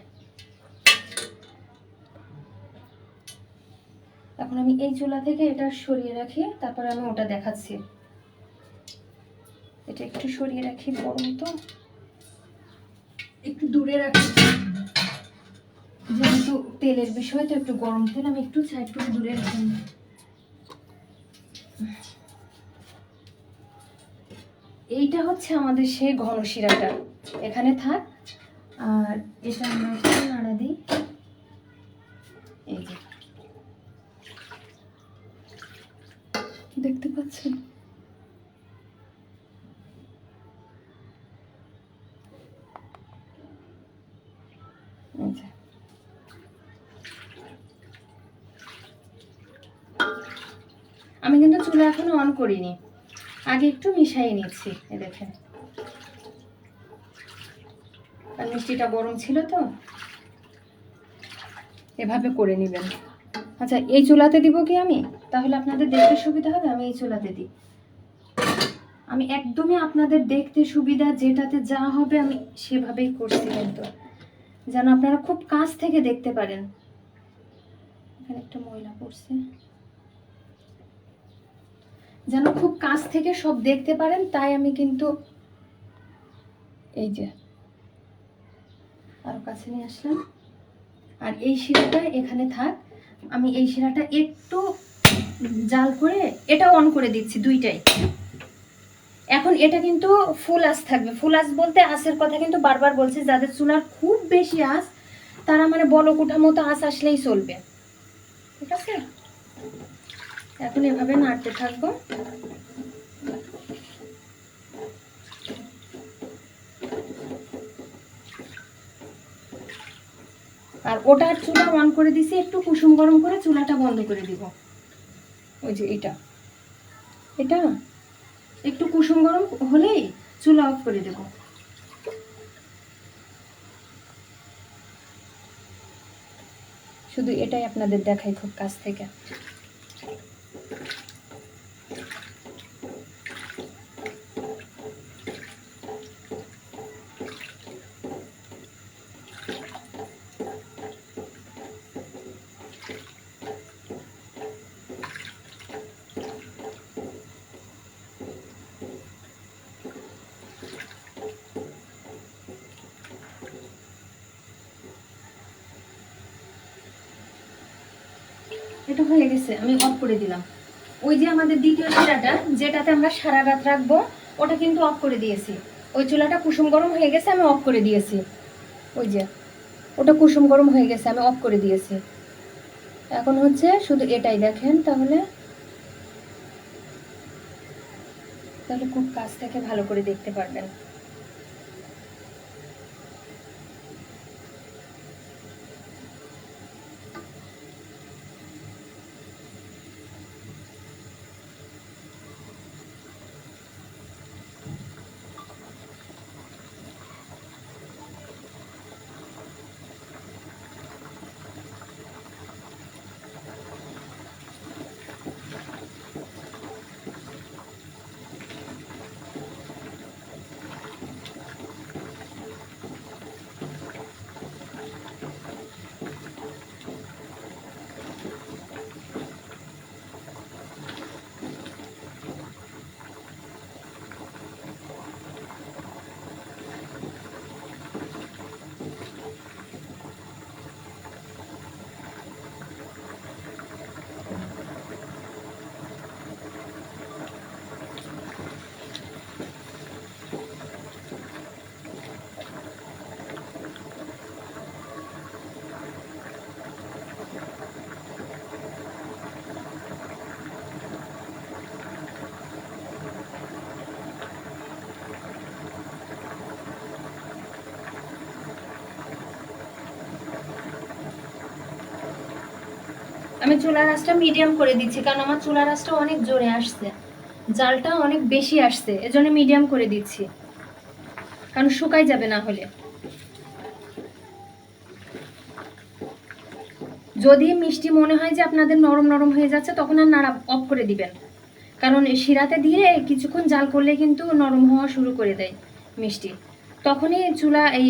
S1: এখন আমি এই চুলা থেকে এটা সরিয়ে রাখি, তারপরে আমি ওটা দেখাচ্ছি। এটা একটু সরিয়ে রাখি, গরম তো একটু দূরে রাখি, যেহেতু তেলের বিষয় তো একটু গরম তেল, আমি একটু চাই একটু দূরে রাখি। এইটা হচ্ছে আমাদের সেই ঘন শিরাটা, এখানে থাক। আর এটা আমরা একটু নাড়া দিই, এই যে দেখতে পাচ্ছেন। আমি কিন্তু চুলা এখনো অন করিনি, আগে একটু মিশাই নিচ্ছি। এই দেখেন, আর মিষ্টিটা গরম ছিল তো, এভাবে করে নেবেন। আচ্ছা, এই চুলাতে দিব কি আমি, তাহলে আপনাদের দেখতে সুবিধা হবে, আমি এই চুলাতে দিই। আমি একদমই আপনাদের দেখতে সুবিধা যেটাতে যা হবে আমি সেভাবেই করছি, কিন্তু যেন আপনারা খুব কাছ থেকে দেখতে পারেন। এখানে একটা ময়লা পড়ছে, যেন খুব কাছ থেকে সব দেখতে পারেন, তাই আমি কিন্তু এই যে আরো কাছে নিয়ে আসলাম। আর এই শিরাটা এখানে থাক, আমি এই শিরাটা একটু জাল করে এটা অন করে দিচ্ছি, দুইটাই। এখন এটা কিন্তু ফুল আঁচ থাকবে। ফুল আঁচ বলতে আঁচের কথা কিন্তু বারবার বলছি, যাদের চুলার খুব বেশি আঁচ তারা মানে বলক ওঠা মতো আঁচ আসলেই চলবে, ঠিক আছে। এখন এভাবে নাড়তে থাকবো। আর ওটার চুলা অন করে দিছি, একটু কুসুম গরম করে চুলাটা বন্ধ করে দিব। ওই যে এটা একটু কুসুম গরম হলেই চুলা অফ করে দেব। শুধু এটাই আপনাদের দেখাই খুব কাছ থেকে। এটা হয়ে গেছে, আমি অফ করে দিলাম। ওই যে আমাদের দ্বিতীয় শিরাটা যেটাতে আমরা সারা রাত রাখবো, ওটা কিন্তু অফ করে দিয়েছি। ওই চুলাটা কুসুম গরম হয়ে গেছে, আমি অফ করে দিয়েছি। ওই যে ওটা কুসুম গরম হয়ে গেছে, আমি অফ করে দিয়েছি। এখন হচ্ছে শুধু এটাই দেখেন, তাহলে তাহলে খুব কাছ থেকে ভালো করে দেখতে পারবেন। আমি চুলার আঁচটা মিডিয়াম করে দিচ্ছি, কারণ আমার চুলার আঁচটা অনেক জোরে আসছে, জালটা অনেক বেশি আসছে, এজন্য মিডিয়াম করে দিচ্ছি, কারণ শুকাই যাবে না হলে। যদি মিষ্টি মনে হয় যে আপনাদের নরম নরম হয়ে যাচ্ছে, তখন আর নাড়া অফ করে দিবেন, কারণ শিরাতে দিয়ে কিছুক্ষণ জাল করলে কিন্তু নরম হওয়া শুরু করে দেয় মিষ্টি, তখনই চুলা এই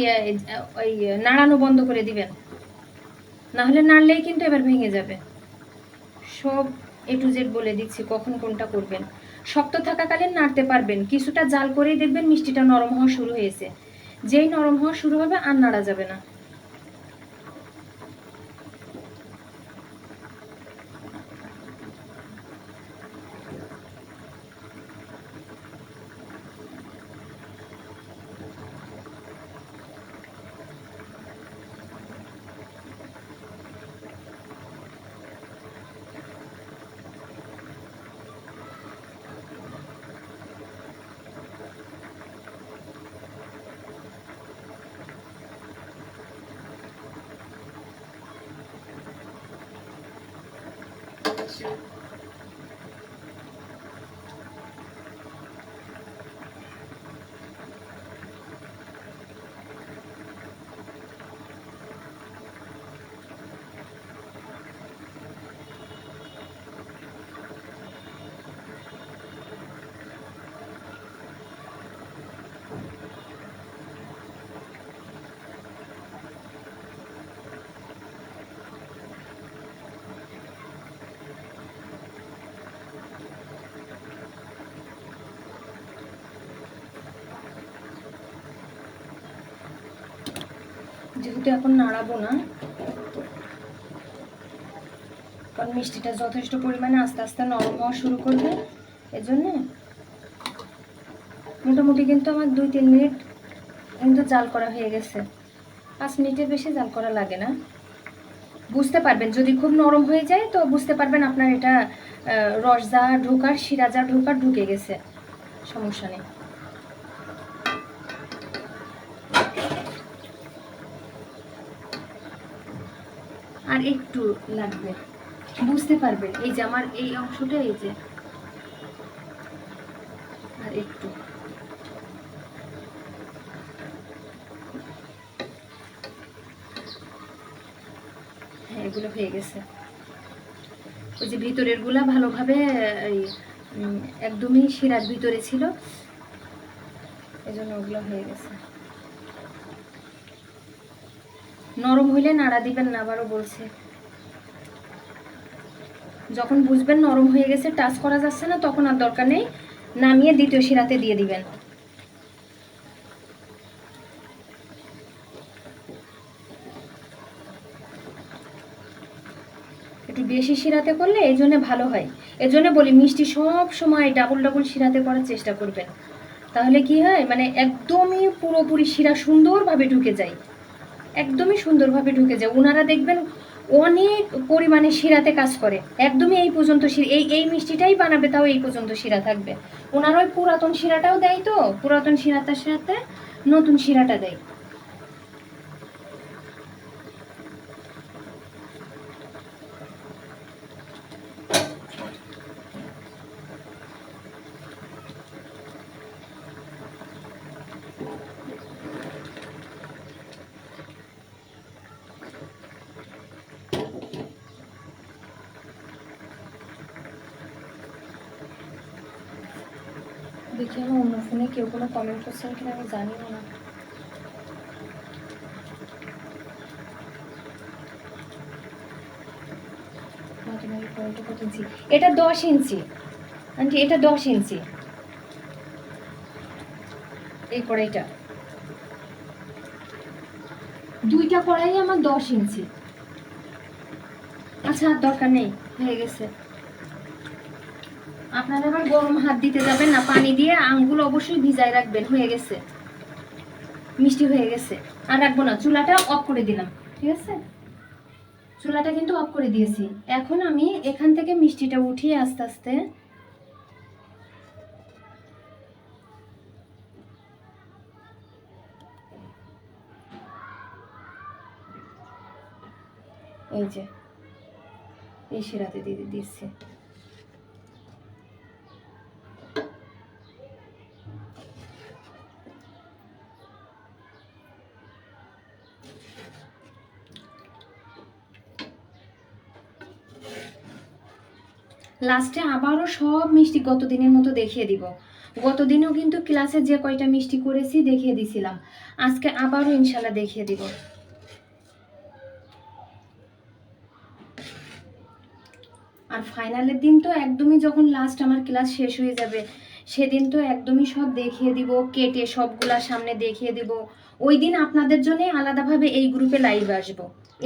S1: নাড়ানো বন্ধ করে দিবেন, না হলে নাড়লেই কিন্তু এবার ভেঙে যাবে। সব A to Z বলে দিচ্ছি কখন কোনটা করবেন। শক্ত থাকাকালীন নাড়তে পারবেন, কিছুটা জাল করেই দেখবেন মিষ্টিটা নরম হওয়া শুরু হয়েছে, যেই নরম হওয়া শুরু হবে আর নাড়া যাবে না। যেহেতু এখন নাড়াবো না, কারণ মিষ্টিটা যথেষ্ট পরিমাণে আস্তে আস্তে নরম হওয়া শুরু করবে, এজন্য মোটামুটি কিন্তু আমার 2-3 মিনিট কিন্তু জাল করা হয়ে গেছে। 5 মিনিটের বেশি জাল করা লাগে না। বুঝতে পারবেন যদি খুব নরম হয়ে যায়, তো বুঝতে পারবেন আপনার এটা রস যা ঢোকার, শিরা যা ঢোকার ঢুকে গেছে, সমস্যা নেই। আর একটু লাগবে, বুঝতে পারবেন এই যে আমার এই অংশটা, এই যে আর একটু, হ্যাঁ এগুলো হয়ে গেছে। ওই যে ভিতরের গুলা ভালোভাবে একদমই শিরার ভিতরে ছিল, এজন্য ওগুলো হয়ে গেছে। নরম হইলে নাড়া দিবেন না, আবারও বলছি। যখন বুঝবেন নরম হয়ে গেছে, টাচ করা যাচ্ছে না, তখন আর দরকার নেই, নামিয়ে দ্বিতীয় শিরাতে দিয়ে দিবেন। একটু বেশি শিরাতে করলে এই জন্য ভালো হয়, এজন্য বলি মিষ্টি সব সময় ডাবল ডাবল শিরাতে করার চেষ্টা করবেন, তাহলে কি হয় মানে একদমই পুরোপুরি শিরা সুন্দরভাবে ঢুকে যায়, একদমই সুন্দরভাবে ঢুকে যায়। ওনারা দেখবেন অনেক পরিমাণে শিরাতে কাজ করে, একদমই এই পর্যন্ত এই এই মিষ্টিটাই বানাবে, তাও এই পর্যন্ত শিরা থাকবে। ওনার ওই পুরাতন শিরাটাও দেয়, তো পুরাতন শিরাটার সাথে নতুন শিরাটা দেয়। দেখি আমার অন্য ফোনে কেউ কোনো কমেন্ট করছেন কিনা আমি জানিও না। কত ইঞ্চি? এটা 10 ইঞ্চি আন্টি, এটা 10 ইঞ্চি এই কড়াইটা। দুইটা কড়াই আমার 10 ইঞ্চি। আচ্ছা আর দরকার নেই, হয়ে গেছে। আপনারা আবার গরম হাত দিতে যাবেন না, পানি দিয়ে আঙুল অবশ্যই ভিজায় রাখবেন। হয়ে গেছে, মিষ্টি হয়ে গেছে। আর রাখবো না, চুলাটা অফ করে দিলাম। ঠিক আছে, চুলাটা কিন্তু অফ করে দিয়েছি। এখন আমি এখান থেকে মিষ্টিটা উঠিয়ে আস্তে আস্তে এই যে এই শিরাতে দিয়ে দিচ্ছি। লাস্টে আবারও সব মিষ্টি গত দিনের মতো দেখিয়ে দিব। গত দিনেও কিন্তু ক্লাসে যে কয়টা মিষ্টি করেছি দেখিয়ে দিছিলাম, আজকে আবারও ইনশাল্লাহ দেখিয়ে দিব। আর ফাইনালের দিন তো একদমই, যখন লাস্ট আমার ক্লাস শেষ হয়ে যাবে সেদিন তো একদমই সব দেখিয়ে দিব, কেটে সবগুলা সামনে দেখিয়ে দিব। ওই দিন আপনাদের জন্য আলাদাভাবে এই গ্রুপে লাইভ আসব,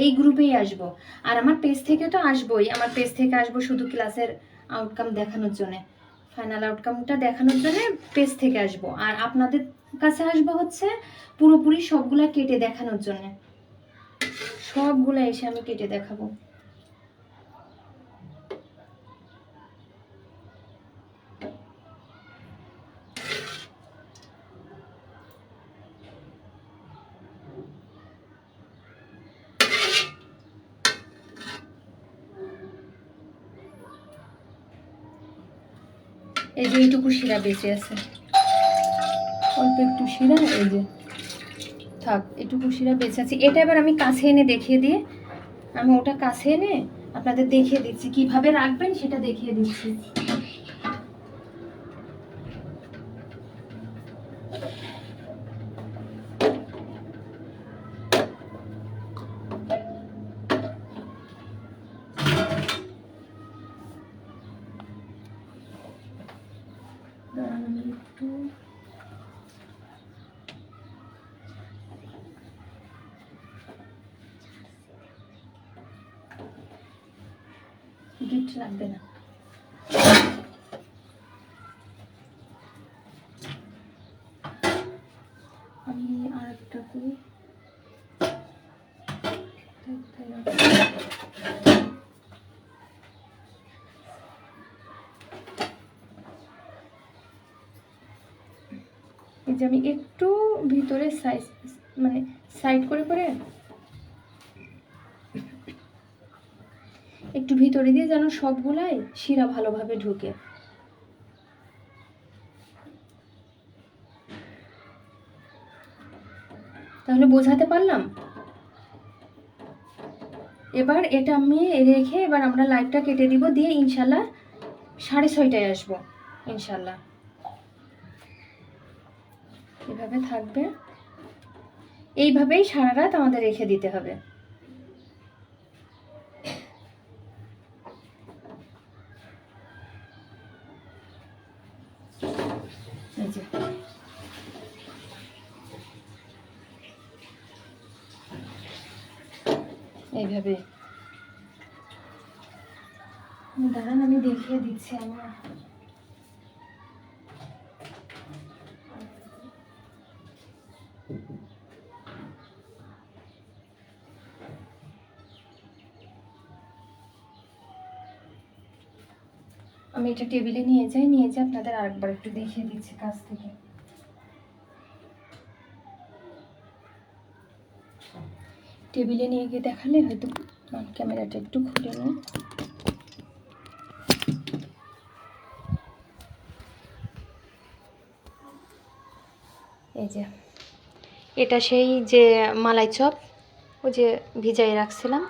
S1: এই গ্রুপেই আসব। আর আমার পেজ থেকে তো আসবই, আমার পেজ থেকে আসবো শুধু ক্লাসের আউটকাম দেখানোর জন্যে, ফাইনাল আউটকামটা দেখানোর জন্য পেজ থেকে আসব। আর আপনাদের কাছে আসবো হচ্ছে পুরোপুরি সবগুলা কেটে দেখানোর জন্যে, সবগুলা এসে আমি কেটে দেখাবো। এই যে এইটুকু শিরা বেঁচে আছে, অল্প একটু শিরা, এই যে থাক, এটুকু শিরা বেঁচে আছে। এটা এবার আমি কাছে এনে দেখিয়ে দিয়ে, আমি ওটা কাছে এনে আপনাদের দেখিয়ে দিচ্ছি কিভাবে রাখবেন, সেটা দেখিয়ে দিচ্ছি। একটু গিফট লাগবে না, আমি আর একটা করি। এই যে আমি একটু ভিতরে সাইজ মানে সাইড করে করে একটু ভিতরে দিয়ে যেন সবগুলাই শিরা ভালোভাবে ঢুকে। তাহলে বোঝাতে পারলাম? এবার এটা আমি রেখে এবার আমরা লাইভটা কেটে দিব, দিয়ে ইনশাল্লাহ 6:30টায় আসবো ইনশাল্লাহ। এভাবে থাকবে, এইভাবেই সারা রাত আমাদের রেখে দিতে হবে। এই যে এইভাবে, দাঁড়ান আমি দেখিয়ে দিচ্ছি। আমার আমি এটা টেবিলে নিয়ে যাই আপনাদের আরেকবার একটু দেখিয়ে দিচ্ছি কাছ থেকে। টেবিলে নিয়ে গিয়ে দেখালে হয়তো ক্যামেরাটা একটু খুলে নিই। এই যে এটা সেই যে মালাই চপ, ও যে ভিজাই রাখছিলাম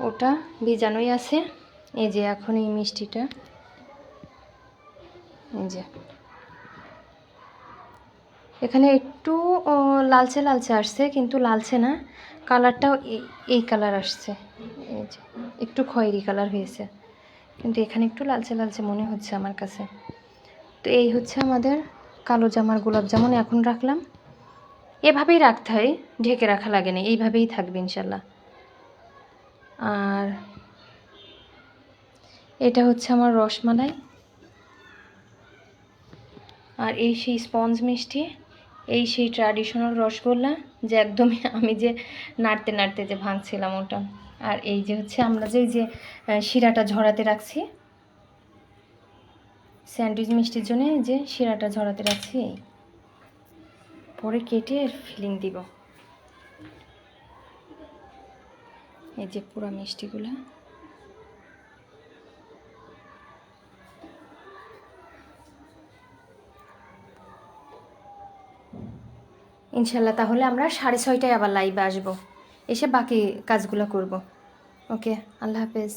S1: ওটা ভিজানোই আছে। এই যে এখন এই মিষ্টিটা, এই যে এখানে একটু লালচে লালচে আসছে, কিন্তু লালচে না, কালারটাও এই কালার আসছে। এই যে একটু খয়েরি কালার হয়েছে, কিন্তু এখানে একটু লালচে লালচে মনে হচ্ছে আমার কাছে। তো এই হচ্ছে আমাদের কালো জামার গোলাপ জামুন। এখন রাখলাম, এভাবেই রাখতে হয়, ঢেকে রাখা লাগে না, এইভাবেই থাকবে ইনশাল্লাহ। আর এটা হচ্ছে আমার রসমালাই, আর এই সেই স্পঞ্জ মিষ্টি, এই সেই ট্র্যাডিশনাল রসগোল্লা, যে একদমই আমি যে নাড়তে নাড়তে যে ভাঙছিলাম ওটা। আর এই যে হচ্ছে আমরা যে শিরাটা ঝরাতে রাখছি স্যান্ডউইচ মিষ্টির জন্য, যে শিরাটা ঝরাতে রাখছি, পরে কেটে ফিলিং দিব। এই যে পুরো মিষ্টিগুলো ইনশাল্লাহ। তাহলে আমরা 6:30টায় আবার লাইভে আসবো, এসে বাকি কাজগুলো করব। ওকে, আল্লাহ হাফেজ।